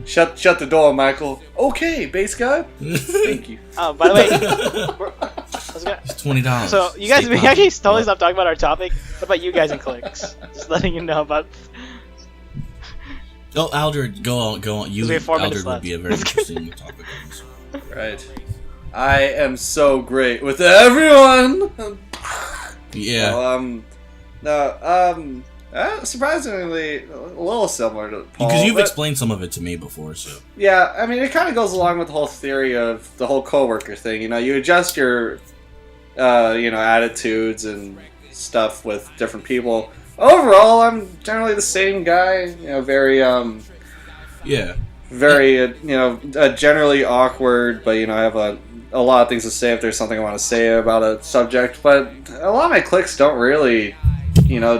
Shut the door, Michael. Okay, base guy. Thank you. Oh, by the way, It's $20. so you guys, we actually totally stopped talking about our topic. What about you guys and Cliques? Just letting you know about. Oh, Aldred, go on. You, we have 4 minutes Aldred would left. be a very interesting topic. Right. I am so great with everyone. Yeah. Surprisingly, a little similar to Paul. Because you've but, explained some of it to me before, so. Yeah, I mean, it kind of goes along with the whole theory of the whole coworker thing. You know, you adjust your, attitudes and stuff with different people. Overall, I'm generally the same guy. You know, very, Yeah. very, generally awkward, but, I have a lot of things to say if there's something I want to say about a subject. But a lot of my cliques don't really,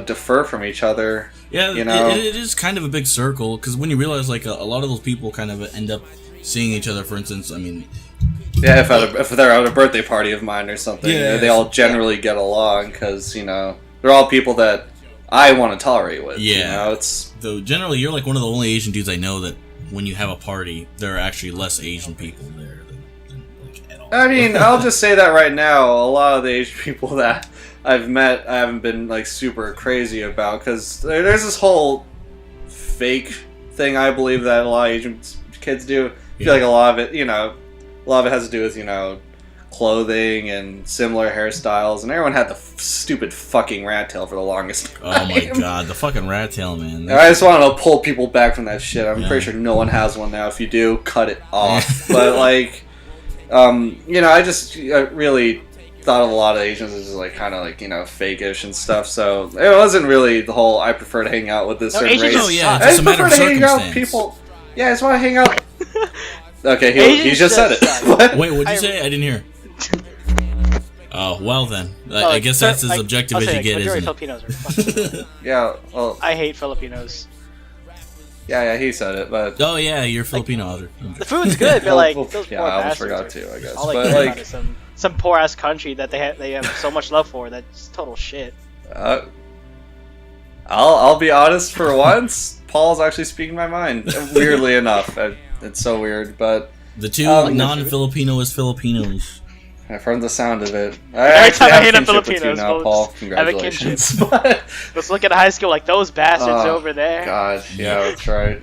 differ from each other. Yeah, it is kind of a big circle, because when you realize, like, a lot of those people kind of end up seeing each other, for instance, I mean... Yeah, if they're at a birthday party of mine or something, they all generally get along, because, they're all people that I want to tolerate with. Yeah. It's... Though, generally, you're, like, one of the only Asian dudes I know that when you have a party, there are actually less Asian people there than like, at all. I mean, I'll just say that right now, a lot of the Asian people that I've met, I haven't been, like, super crazy about, because there's this whole fake thing, I believe, that a lot of Asian kids do. I feel like a lot of it has to do with, clothing and similar hairstyles, and everyone had the stupid fucking rat tail for the longest time. Oh my god, the fucking rat tail, man. I just wanted to pull people back from that shit. I'm pretty sure no one has one now. If you do, cut it off. But, like, I just really thought of a lot of Asians as just, like, kind of, like, fake-ish and stuff, so it wasn't really the whole I prefer to hang out with this certain Asians race. Oh, yeah, I it's just a matter prefer of to hang out with circumstance. people. Yeah, I just want to hang out. Okay, he just said it. What? Wait, what'd you say? I didn't hear. Oh, well then. I guess that's as objective as you get, isn't it? Filipinos are fucking Yeah, well, I hate Filipinos. yeah, he said it, but... Oh yeah, you're Filipino, Aldred. The food's good, but like those yeah, poor I almost bastards forgot to, I guess. all But, care like, about is some poor ass country that they have so much love for that's total shit. I'll be honest for once. Paul's actually speaking my mind. Weirdly enough, it's so weird, but The two non-Filipino is Filipinos. from the sound of it, Every time I hate a kinship with you Filipinos, now, folks, Paul. I have a Congratulations. Let's look at high school like those bastards Oh, over there. God, yeah, that's right.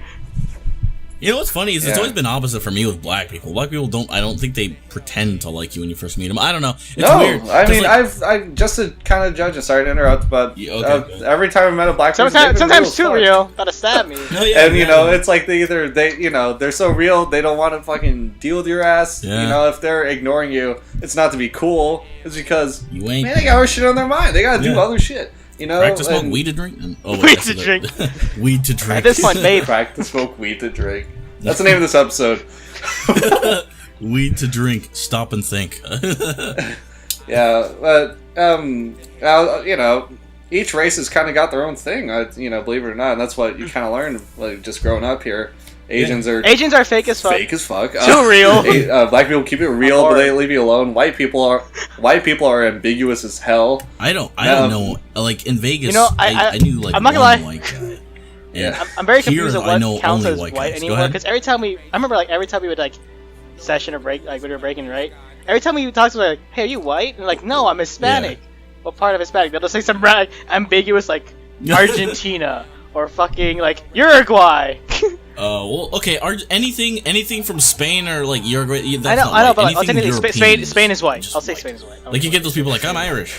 You know what's funny is it's Yeah. always been opposite for me with black people. Black people I don't think they pretend to like you when you first meet them. I don't know. It's No, weird. I 'cause, mean, like, I've just to kind of judge. Sorry to interrupt, but Yeah, okay. every time I met a black person, Sometimes too real. Gotta stab me. no, yeah, And yeah. it's like they're so real they don't want to fucking deal with your ass. Yeah. If they're ignoring you, it's not to be cool. It's because You ain't. man, they got other shit on their mind. They gotta do Yeah. other shit. Practice smoke and- weed to drink? Weed to drink. Weed to drink. At this point, babe. Practice smoke weed to drink. That's the name of this episode. Weed to drink. Stop and think. Yeah, but each race has kind of got their own thing. Believe it or not, and that's what you kind of learn like just growing up here. Asians are fake as fuck. fake as fuck. Too real. Black people keep it real, but they leave you alone. White people are ambiguous as hell. I don't know. Like in Vegas, I knew like I'm not gonna one lie. white guy. Yeah. I'm very Here, confused at I what know counts only as white white guys. Go anymore. ahead. Because I remember every time we would like session or break, like when we were breaking, right? Every time we talked to like, hey, are you white? And like, no, I'm Hispanic. What part of Hispanic? They'll just say some ambiguous like Argentina or fucking like Uruguay. Well, okay. Anything from Spain or like Uruguay? I know, but like, Anything technically European Spain is white. just I'll say Spain is white. Like you get those people like I'm Irish.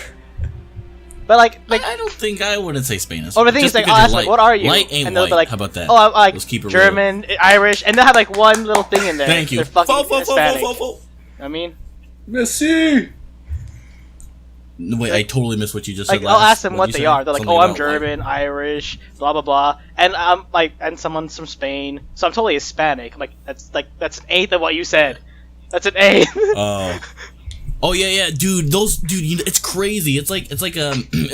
But I don't think I wouldn't say Spain is. Oh, the thing is, like, I'll ask, like, what are you? Light ain't and they'll white. be like, how about that? Oh, I'm like Let's keep it German, Irish, and they'll have like one little thing in there. Thank you. They're fucking Hispanic. I mean, Messi. No, wait, I totally missed what you just like, said. I'll ask them what What'd they you say? are. They're like, Something oh, I'm about German, Irish, blah blah blah, and I'm like, and someone's from Spain, so I'm totally Hispanic. I'm like, that's an eighth of what you said. That's an eighth. Oh yeah, dude. It's crazy. It's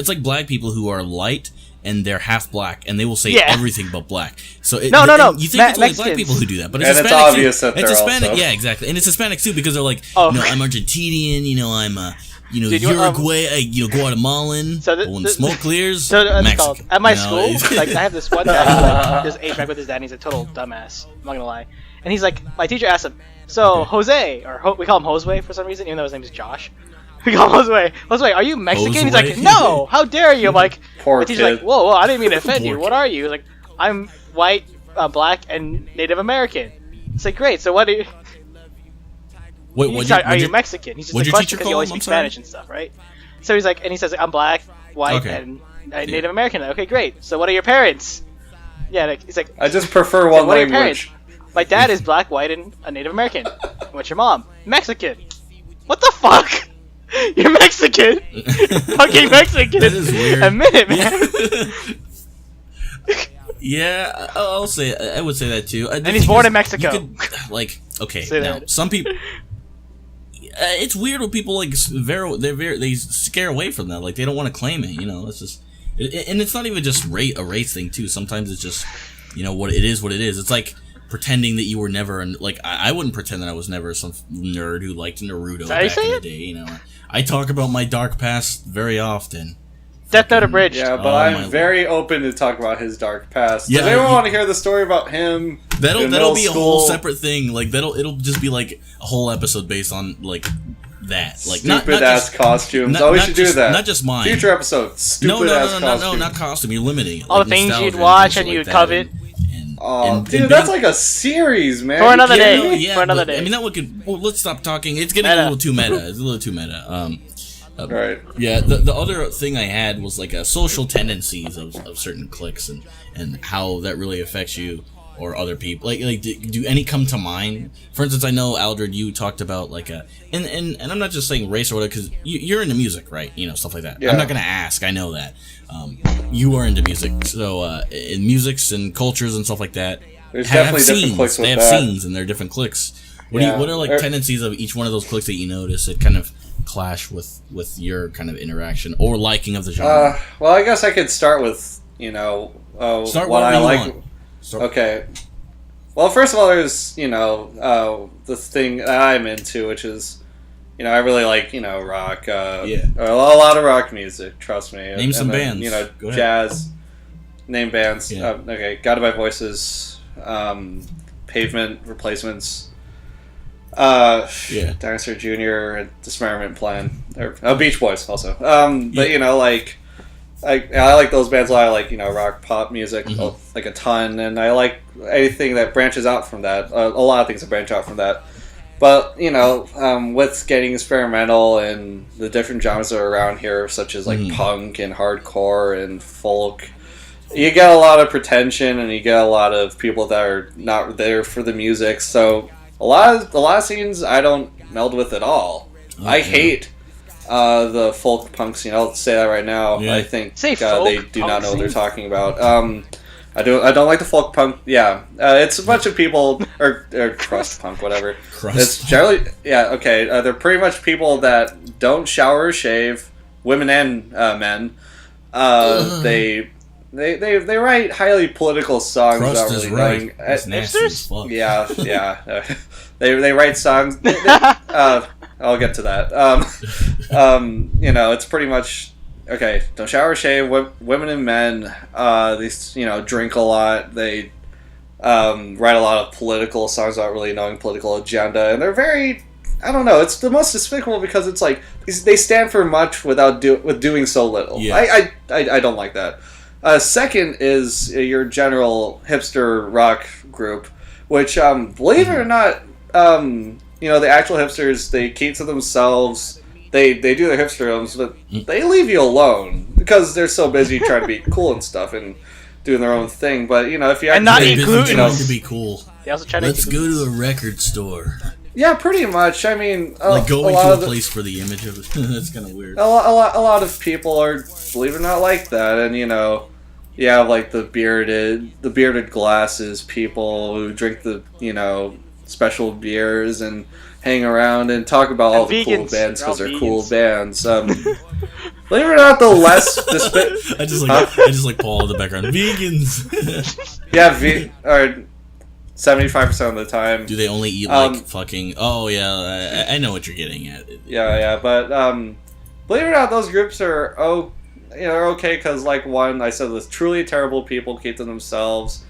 like black people who are light and they're half black, and they will say everything but black. So no. You think it's only black people who do that, but it's and Hispanic it's obvious too. that It's they're Hispanic, also... yeah, exactly, and it's Hispanic too because they're like, Oh. I'm Argentinian, I'm Dude, Uruguay, Guatemalan. So but when the smoke clears, So that's Mexican. called, at my You know, school, it's- like I have this one guy who like does age back with his dad, and he's a total dumbass. I'm not gonna lie. And he's like, my teacher asked him, so Jose, or we call him Josue for some reason, even though his name is Josh. We call him Josue. Josue, are you Mexican? He's like, Josue? no, how dare you? I'm like, Poor my teacher's kid. like, whoa, I didn't mean to offend you. Poor What are you? He's like, I'm white, black, and Native American. It's like, great. So what do you? Wait, He's what'd like, are you your- Mexican? He's just what'd like, your question teacher because call you always him? I'm speak sorry? Spanish and stuff, right? So he's like, and he says, I'm black, white, Okay. and Native American. Okay, great. So what are your parents? Yeah, like, he's like, I just prefer so one what are your language. parents? My dad is black, white, and a Native American. What's your mom? Mexican. What the fuck? You're Mexican. You're fucking Mexican. That is weird. Admit it, man. Yeah, I'll say. I would say that too. And he's born in Mexico. Okay, Say now that. some people. It's weird when people like they scare away from that. Like they don't want to claim it. It's just, and it's not even just a race thing too. Sometimes it's just, what it is. What it is. It's like pretending that you were never like I wouldn't pretend that I was never some nerd who liked Naruto how you back in say the it? day. I talk about my dark past very often. Death Note Abridged. Yeah, but Oh, my I'm very open to talk about his dark past. Yeah, Does anyone you- want to hear the story about him? That'll in be middle a school? whole separate thing. Like it'll just be like a whole episode based on like that. Like not Stupid ass just, costumes. not- Oh, we not should just- do that. not just mine. Future episode. Stupid no, ass no, costumes. not costume. You're limiting it. All like the things nostalgia you'd watch shit and like you'd that, covet. Oh, and dude, being- that's like a series, man. For You another kidding day. me? Yeah, For another but, day. I mean, that one could. Well, let's stop talking. It's getting Meta. a little too meta. It's a little too meta. Right. Yeah, the other thing I had was like social tendencies of certain cliques and how that really affects you or other people. Like do any come to mind? For instance, I know Aldred, you talked about like and I'm not just saying race or whatever because you're into music, right? Stuff like that. Yeah. I'm not gonna ask. I know that. You are into music, so in musics and cultures and stuff like that. There's have definitely different scenes. cliques with They have that. scenes and they're different cliques. Yeah. What are like tendencies of each one of those cliques that you notice that kind of clash with your kind of interaction or liking of the genre? Well, I guess I could start with Start what I wherever you like. want. Start- Okay. Well, first of all, there's the thing that I'm into, which is I really like rock. Yeah. A lot of rock music. Trust me. Name some then, bands. Go ahead. Jazz. Name bands. Yeah. Okay. Guided by Voices. Pavement Replacements. Yeah. Dinosaur Jr. Dismemberment Plan. Or Beach Boys also. But Yeah. I like those bands a lot. I like rock pop music Mhm. like a ton, and I like anything that branches out from that. A lot of things that branch out from that. But with getting experimental and the different genres that are around here, such as like Mhm. punk and hardcore and folk, you get a lot of pretension, and you get a lot of people that are not there for the music. So a lot of scenes I don't meld with at all. I Okay. hate the folk punks. I'll say that right now. Yeah. I think Say they folk do punk not know what they're scene? talking about. I don't like the folk punk. Yeah, it's a bunch of people or crust punk, whatever. Crust It's generally okay. They're pretty much people that don't shower or shave, women and men. They write highly political songs Crust without is really right. knowing. It's nasty hipsters? as fuck. Yeah. They write songs. I'll get to that. It's pretty much okay. Don't shower or shave. Women and men. These drink a lot. They write a lot of political songs without really knowing political agenda, and they're very. I don't know. It's the most despicable because it's like they stand for much without doing so little. Yeah. I don't like that. Second is your general hipster rock group, which believe it or not, the actual hipsters, they keep to themselves. They do their hipsterisms, but they leave you alone. because they're so busy trying to be cool and stuff and doing their own thing. But you know, if you And not actually, eat gluten. you know, to be cool. They also try to Let's go to a record store. yeah, pretty much. I mean, Like a going lot to a of the, place for the image of it. That's kind of weird. a lot of people are, believe it or not, like that, and you know, you have like the bearded glasses people who drink the, you know, special beers and hang around and talk about all the cool bands because they're cool bands. Believe it or not, the less I just like Paul in the background. Vegans. yeah, or 75% of the time. Do they only eat like fucking? Oh yeah, I know what you're getting at. Yeah, but believe it or not, those groups are they're okay because like one, I said, the truly terrible people keep to themselves.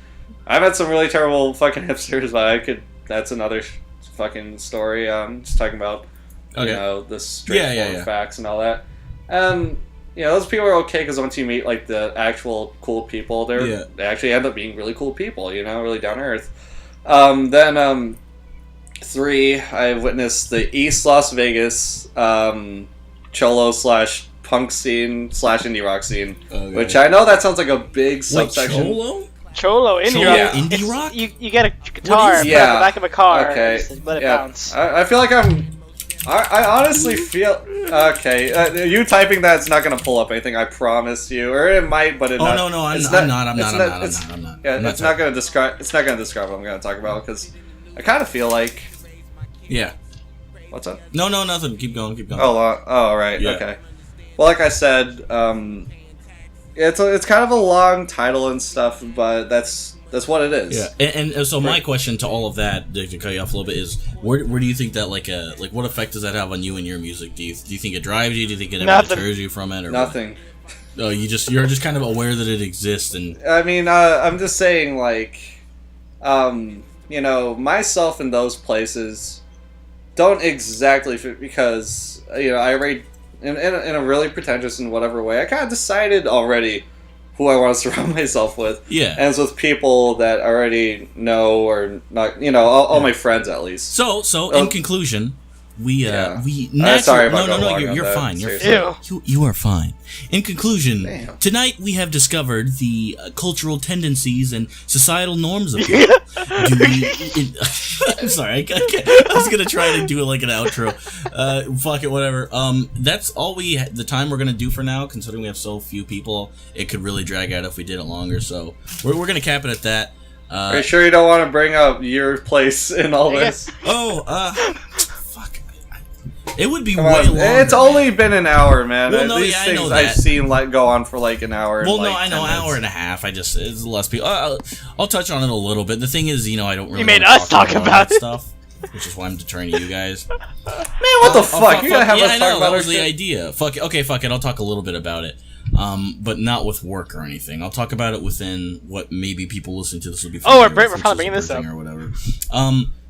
I've had some really terrible fucking hipsters, but that's another fucking story. Just talking about you know, the straightforward facts and all that. You know, those people are okay because once you meet like the actual cool people, they actually end up being really cool people. You know, really down to earth. Then 3, I witnessed the East Las Vegas cholo / punk scene / indie rock scene, which I know that sounds like a big subsection. Cholo indie rock. Indie rock? You get a guitar put on the back of a car. Okay. And just let it bounce. I feel like I honestly feel okay. You typing that's not gonna pull up anything. I promise you, or it might, but it. Oh no, I'm not. Yeah, it's not gonna describe. It's not gonna describe what I'm gonna talk about because I kind of feel like. Yeah. What's up? No, nothing. Keep going. Oh, right. Yeah. Okay. Well, like I said, it's kind of a long title and stuff, but that's what it is. Yeah, and so my question to all of that, to cut you off a little bit, is where do you think that like what effect does that have on you and your music? Do you think it drives you? Do you think it ever deters you from it? Or nothing. Oh, you're just kind of aware that it exists, and I mean, I'm just saying, like, you know, myself in those places don't exactly fit because you know I rate in a really pretentious and whatever way. I kind of decided already who I want to surround myself with. Yeah. And it's with people that I already know or not, you know, all my friends at least. So in conclusion, we sorry about no, you're fine. You are fine. In conclusion, tonight we have discovered the cultural tendencies and societal norms of people. I'm sorry, I was gonna try to do like an outro. Fuck it, whatever. That's all the time we're gonna do for now. Considering we have so few people, it could really drag out if we did it longer. So we're gonna cap it at that. Are you sure you don't want to bring up your place in all this? Fuck. It would be way longer. It's only been an hour, man. Well, no, These I things know that. I've seen like go on for like an hour. Well, and, no, I know, hour and a half. It's less people. I'll touch on it a little bit. The thing is, you know, I don't really. You made us talk about that stuff, which is why I'm deterring you guys. Man, what the fuck? You gotta have us talk about that was the idea. Fuck it. I'll talk a little bit about it. But not with work or anything. I'll talk about it within what maybe people listening to this will be. We're probably bringing this up or whatever.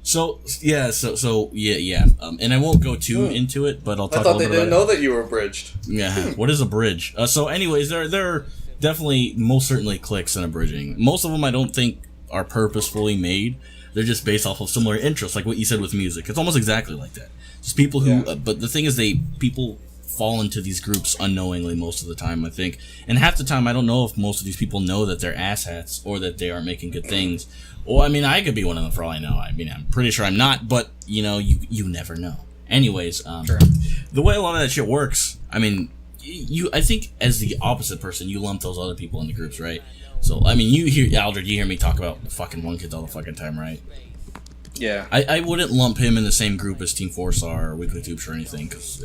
So yeah. And I won't go too into it, but I'll talk a little bit about it. I thought they didn't know that you were bridged. Yeah. What is a bridge? So anyways, there are definitely most certainly cliques in a bridging. Most of them I don't think are purposefully made. They're just based off of similar interests, like what you said with music. It's almost exactly like that. Just people who, but the thing is, people fall into these groups unknowingly most of the time, I think. And half the time, I don't know if most of these people know that they're asshats or that they aren't making good things. Well, I mean, I could be one of them for all I know. I mean, I'm pretty sure I'm not, but, you know, you never know. Anyways, sure. The way a lot of that shit works, I mean, I think as the opposite person, you lump those other people into groups, right? So, I mean, Aldred, you hear me talk about the fucking One Kids all the fucking time, right? Yeah. I wouldn't lump him in the same group as Team 4-Star or Weekly Tubes or anything, because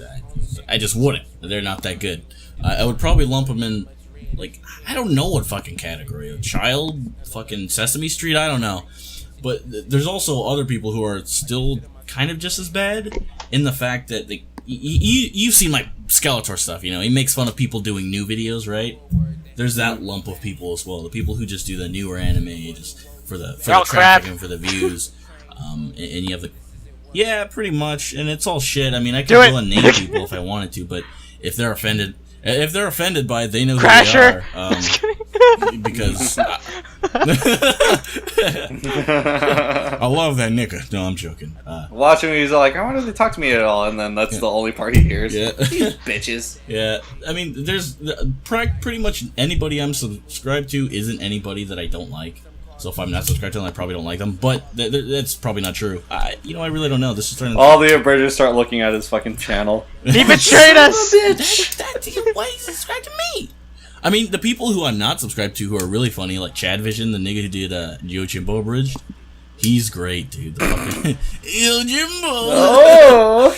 I just wouldn't. They're not that good. I would probably lump him in, like, I don't know what fucking category. A child? Fucking Sesame Street? I don't know. But there's also other people who are still kind of just as bad in the fact that you've seen my Skeletor stuff, you know? He makes fun of people doing new videos, right? There's that lump of people as well. The people who just do the newer anime just for the traffic and for the views. And you have yeah, pretty much, and it's all shit. I mean, I could go and name people if I wanted to, but if they're offended by it, they know who they are. because I love that nigga. No, I'm joking. Watching me, he's like, I wonder if they talk to me at all, and then that's the only part he hears. Yeah. These bitches. Yeah, I mean, there's pretty much anybody I'm subscribed to isn't anybody that I don't like. So if I'm not subscribed to them, I probably don't like them. But that's probably not true. I really don't know. This is turning. All the abridgers start looking at his fucking channel. He betrayed us, bitch. Why is he subscribed to me? I mean, the people who I'm not subscribed to who are really funny, like Chad Vision, the nigga who did Yojimbo Abridged. He's great, dude. The fucking Yojimbo. Oh.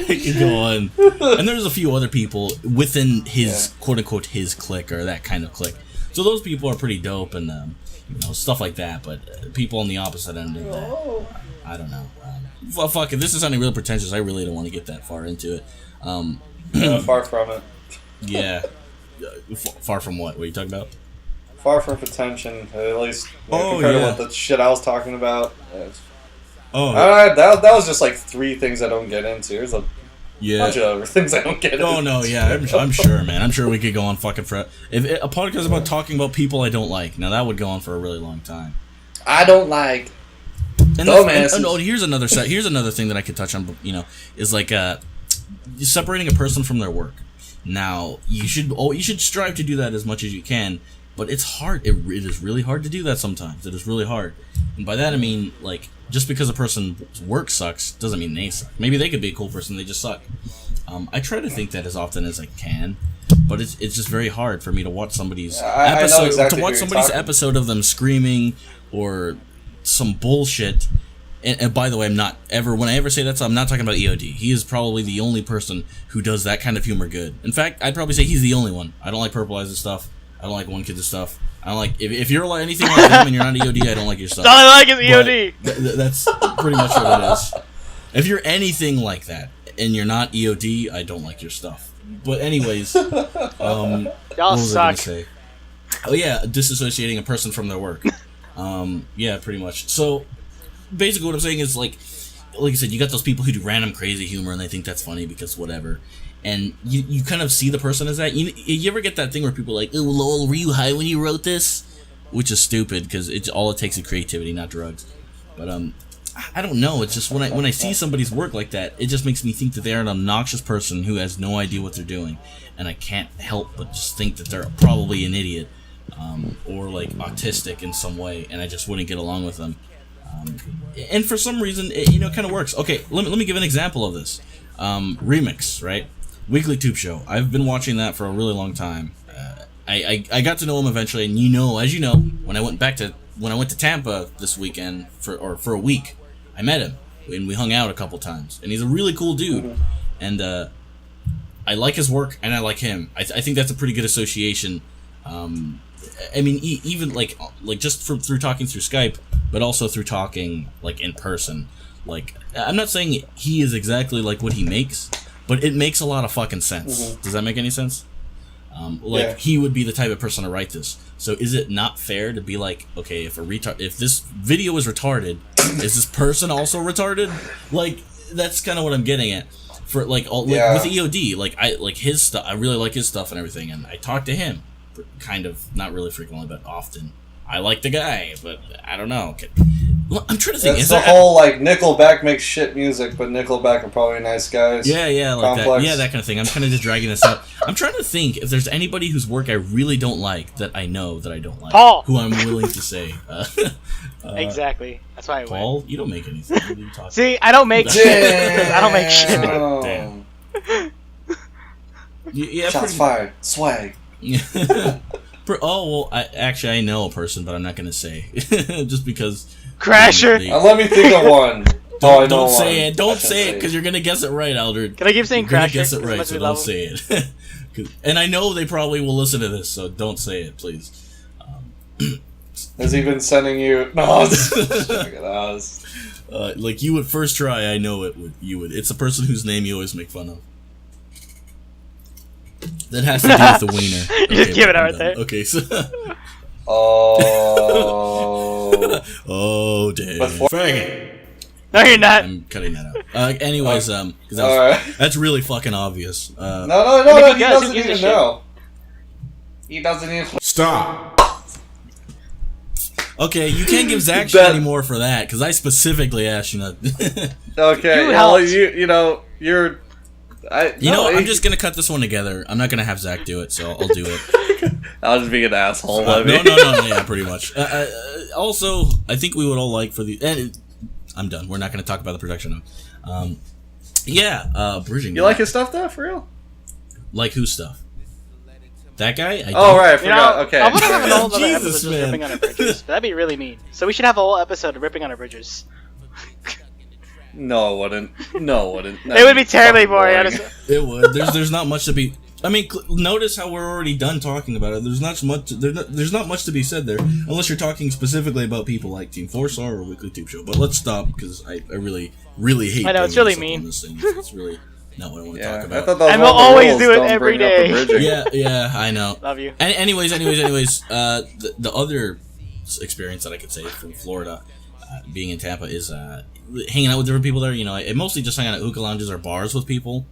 I can go on. And there's a few other people within his quote unquote his clique or that kind of clique. So those people are pretty dope and stuff like that. But people on the opposite end of that, I don't know. Fuck it. This is sounding real pretentious. I really don't want to get that far into it. Far from it. Yeah. Far from what? What are you talking about? Far from pretension, at least compared yeah. to what the shit I was talking about. Oh, that was just like 3 things I don't get into. There's a bunch of other things I don't get into. Oh, no, yeah, I'm sure, man. I'm sure we could go on fucking for... If a podcast about talking about people I don't like, now that would go on for a really long time. I don't like... Here's another thing that I could touch on, is like separating a person from their work. Now, you should strive to do that as much as you can, but it's hard. It is really hard to do that sometimes. It is really hard. And by that I mean, like, just because a person's work sucks doesn't mean they suck. Maybe they could be a cool person, they just suck. I try to think that as often as I can, but it's just very hard for me to watch somebody's episode of them screaming or some bullshit. And by the way, when I ever say that, I'm not talking about EOD. He is probably the only person who does that kind of humor good. In fact, I'd probably say he's the only one. I don't like Purple Eyes' stuff. I don't like One Kid's stuff. I don't like if you're like anything like them and you're not EOD, I don't like your stuff. All I like is EOD. That's pretty much what it is. If you're anything like that and you're not EOD, I don't like your stuff. But anyways, y'all suck. Oh yeah, disassociating a person from their work. Yeah, pretty much. So basically, what I'm saying is like I said, you got those people who do random crazy humor and they think that's funny because whatever. And you kind of see the person as that. You ever get that thing where people are like, "Oh, lol, were you high when you wrote this?" Which is stupid because all it takes is creativity, not drugs. But I don't know. It's just when I see somebody's work like that, it just makes me think that they're an obnoxious person who has no idea what they're doing, and I can't help but just think that they're probably an idiot or like autistic in some way, and I just wouldn't get along with them. And for some reason, it kind of works. Okay, let me give an example of this. Remix, right? Weekly Tube Show. I've been watching that for a really long time. I got to know him eventually, and as you know, when I went to Tampa this weekend for a week, I met him and we hung out a couple times. And he's a really cool dude, and I like his work and I like him. I think that's a pretty good association. I mean, even like just through talking through Skype, but also through talking like in person. Like, I'm not saying he is exactly like what he makes, but it makes a lot of fucking sense. Does that make any sense? He would be the type of person to write this. So is it not fair to be like, okay, if this video is retarded, is this person also retarded? Like, that's kind of what I'm getting at. For with EOD, I like his stuff. I really like his stuff and everything, and I talk to him, kind of, not really frequently, but often. I like the guy, but I don't know. I'm trying to think. It's the whole Nickelback makes shit music, but Nickelback are probably nice guys. Yeah, like complex. that kind of thing. I'm kind of just dragging this out. I'm trying to think if there's anybody whose work I really don't like that I know that I don't like. Paul, who I'm willing to say. Exactly. That's why I went. Paul, you don't make anything. What are you talking See, I don't make shit. I don't make shit. Damn. Shots fired. Swag. Oh, well, I know a person, but I'm not going to say. Just because... Crasher! Let me think of one. Don't say it. Don't say it, because you're going to guess it right, Aldred. Can I keep saying Crasher? Guess it right, so don't say it. And I know they probably will listen to this, so don't say it, please. Has he been sending you... No, like, you would first try, I know it would. You would. It's a person whose name you always make fun of. That has to do with the wiener. You just give it out right there. Okay, so... Oh... Oh, damn. Faggot. No, you're not. I'm cutting that out. Anyways, that's really fucking obvious. No, he doesn't even know. He doesn't even. Stop. Okay, you can't give Zach shit anymore for that because I specifically asked you not. Okay, you're. I'm just gonna cut this one together. I'm not gonna have Zach do it, so I'll do it. I'll just be an asshole. No, yeah, pretty much. Also, I think we would all like for the. I'm done. We're not gonna talk about the production now. Bridging. You like his stuff though, for real? Like whose stuff? That guy? Right, I forgot. Okay. I want to have an whole other Jesus, episode just man. ripping on our bridges. That'd be really mean. So we should have a whole episode of ripping on our bridges. No, it wouldn't. It would be terribly boring. Honestly. It would. There's not much to be. I mean, notice how we're already done talking about it. There's not much. There's not much to be said there, unless you're talking specifically about people like Team 4-Star or Weekly Tube Show. But let's stop because I really hate. I know it's really mean. This thing. It's really not what I want to talk about. I thought that was and we'll always do it every day. Yeah, I know. Love you. Anyways, the other experience that I could say from Florida, being in Tampa, is hanging out with different people there. I mostly just hang out at hookah lounges or bars with people.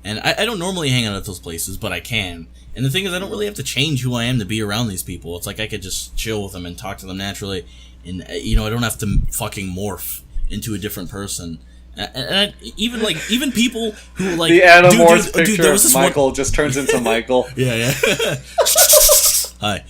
And I don't normally hang out at those places, but I can. And the thing is, I don't really have to change who I am to be around these people. It's like I could just chill with them and talk to them naturally. And, I don't have to fucking morph into a different person. And even people who, like... The Animorphs picture of Michael just turns into Michael. Yeah. Hi.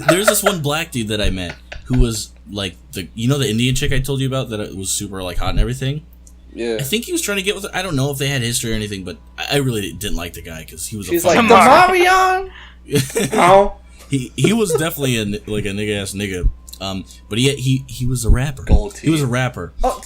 There's this one black dude that I met who was, like, the Indian chick I told you about that was super, like, hot and everything? Yeah. I think he was trying to get with her. I don't know if they had history or anything, but I really didn't like the guy because he was. She's like the Marion. Oh. He was definitely a nigga ass nigga. But he was a rapper. He was a rapper. Oh.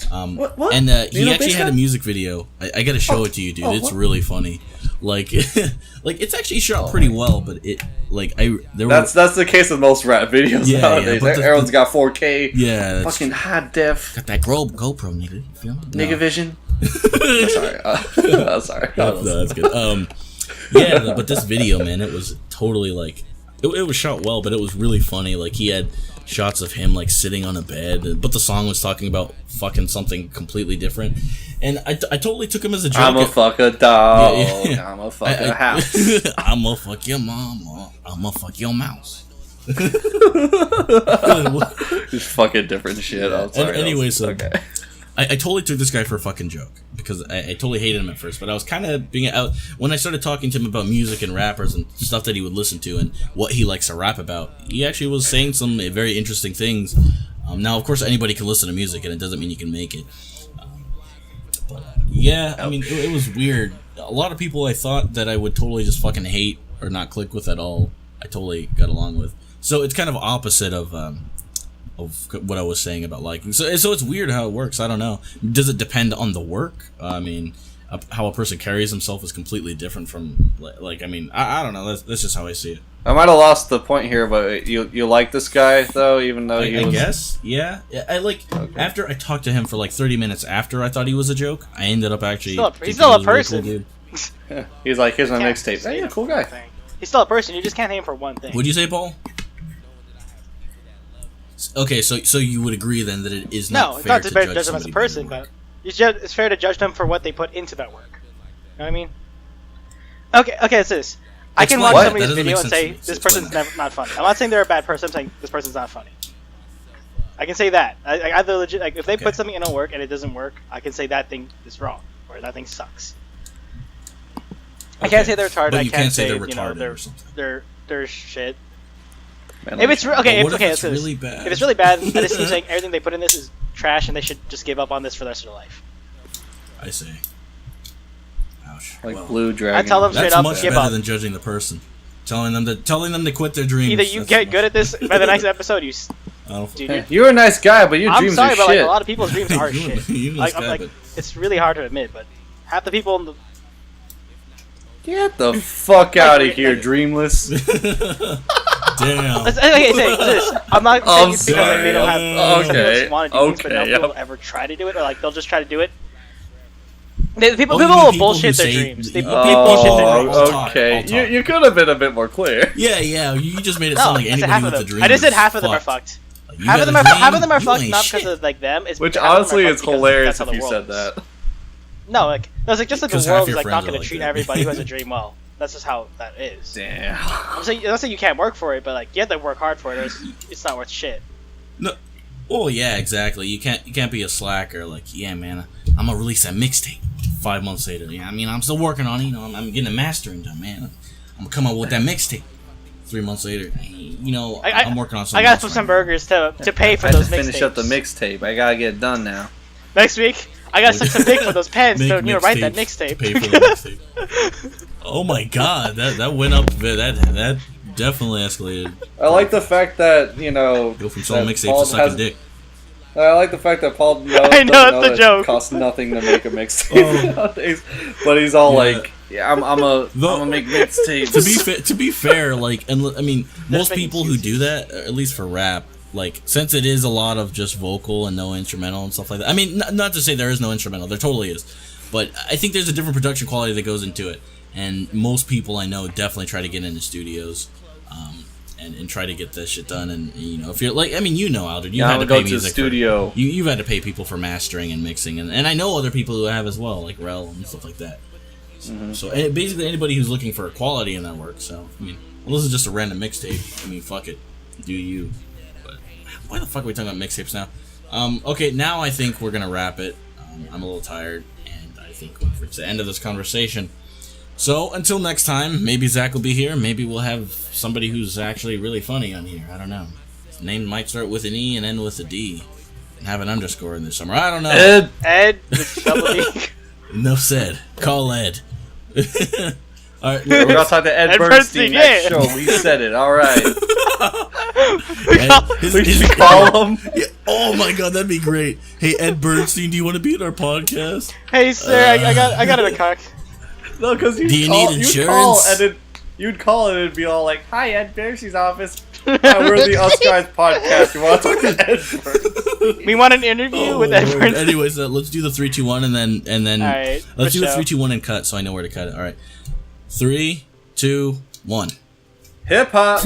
What? And he actually had a music video. I gotta show it to you, dude. It's really funny. Like it's actually shot pretty well, but that's the case with most rap videos nowadays. Yeah, everyone's got 4K. Yeah, fucking high def. Got that GoPro, nigga. You feel me? Nigga vision. Sorry. No, that's good. But this video, man, it was totally like it was shot well, but it was really funny. Like he had shots of him like sitting on a bed, but the song was talking about fucking something completely different. And I totally took him as a joke. I'ma fuck a dog. Yeah. I'ma fuck a house. I'ma fuck your mama. I'ma fuck your mouse. Just fucking different shit. I'm sorry. Anyway, okay. I totally took this guy for a fucking joke because I totally hated him at first, but I was kind of being out when I started talking to him about music and rappers and stuff that he would listen to and what he likes to rap about. He actually was saying some very interesting things. Now, of course, anybody can listen to music, and it doesn't mean you can make it. I mean, it was weird. A lot of people I thought that I would totally just fucking hate or not click with at all, I totally got along with. So it's kind of opposite of what I was saying about liking. So it's weird how it works. I don't know. Does it depend on the work? I mean, how a person carries himself is completely different from I don't know. That's just how I see it. I might have lost the point here, but you like this guy though, even though I guess, yeah. After I talked to him for like 30 minutes after I thought he was a joke, I ended up actually. He's still a person. Really cool, he's like, here's my mixtape. Hey, cool guy. He's still a person. You just can't hate him for one thing. What'd you say, Paul? Okay, so you would agree then that it is not fair to judge them as a person, but it's fair to judge them for what they put into that work. You know what I mean? Okay, it's this. I can watch somebody's video and say this person's not funny. I'm not saying they're a bad person. I'm saying this person's not funny. I can say that. I either legit if they put something in a work and it doesn't work, I can say that thing is wrong or that thing sucks. I can't say they're retarded. But I can't say they're retarded or something. They're shit. Man, if it's if it's really bad, if it's really bad, I just keep saying everything they put in this is trash, and they should just give up on this for the rest of their life. I see. Ouch. Like Blue Dragon. I tell them straight up, that's much better than judging the person. Telling them to quit their dreams. Either you get good at this by the next episode, you're a nice guy, but your dreams are shit. I'm sorry, but a lot of people's dreams are shit. But... it's really hard to admit, but half the people in the get the fuck out of here, dreamless. Damn. I'm not saying it's because they don't have okay. want to do things, but no people will ever try to do it, or they'll just try to do it. People will bullshit their dreams. People bullshit their dreams. Okay, you could have been a bit more clear. Yeah. You just made it sound like anybody with a dream. I just said half of them are fucked. Half of them are fucked, not because of them. Which honestly is hilarious if you said that. No, just the world is not going to treat everybody who has a dream well. That's just how that is. Damn. I'm not saying you can't work for it, but like you have to work hard for it, or it's not worth shit. No. Oh yeah, exactly. You can't be a slacker. Like, yeah, man, I'm gonna release that mixtape 5 months later. Yeah, I mean, I'm still working on it. You know, I'm getting a mastering done, man. I'm gonna come out with that mixtape 3 months later. You know, I'm working on something. I gotta put some burgers to pay for those mixtapes. I just finished up the mixtape. I gotta get it done now. Next week, I gotta suck some dick for those pens to write that mixtape. Pay for the mixtape. Oh my god, that went up. That definitely escalated. I like the fact that go from selling mixtapes to sucking dick. I like the fact that Paul knows, I know that's the joke. It costs nothing to make a mixtape nowadays, but he's all like, "Yeah, I'm gonna make mixtapes." To be fair, like, and I mean, most people who do that, at least for rap, like, since it is a lot of just vocal and no instrumental and stuff like that. I mean, not to say there is no instrumental, there totally is, but I think there's a different production quality that goes into it, and most people I know definitely try to get into studios. And try to get this shit done, and if you're like, I mean, Aldred, you've had to pay music to studio. You've had to pay people for mastering and mixing, and I know other people who have as well, like Rel and stuff like that. Mm-hmm. So basically, anybody who's looking for quality in their work. So I mean, well, this is just a random mixtape. I mean, fuck it, do you? But why the fuck are we talking about mixtapes now? Okay, now I think we're gonna wrap it. I'm a little tired, and I think we've reached the end of this conversation. So, until next time, maybe Zach will be here, maybe we'll have somebody who's actually really funny on here, I don't know. His name might start with an E and end with a D, and have an underscore in there somewhere, I don't know. Ed, double E. Enough said. Call Ed. Alright, we're gonna talk to Ed Bernstein next show, we said it, alright. We should call him. Yeah, oh my god, that'd be great. Hey, Ed Bernstein, do you want to be in our podcast? Hey, sir, I got it a cock. No, because you'd call and it'd be all like, "Hi, Ed Bernstein's office. We're the Us Guys podcast. You want to talk to Ed Bernstein? We want an interview with Ed Bernstein." Anyways, let's do the 3, 2, 1, and then all right, let's do the 3, 2, 1 and cut, so I know where to cut it. All right, 3, 2, 1. Hip hop.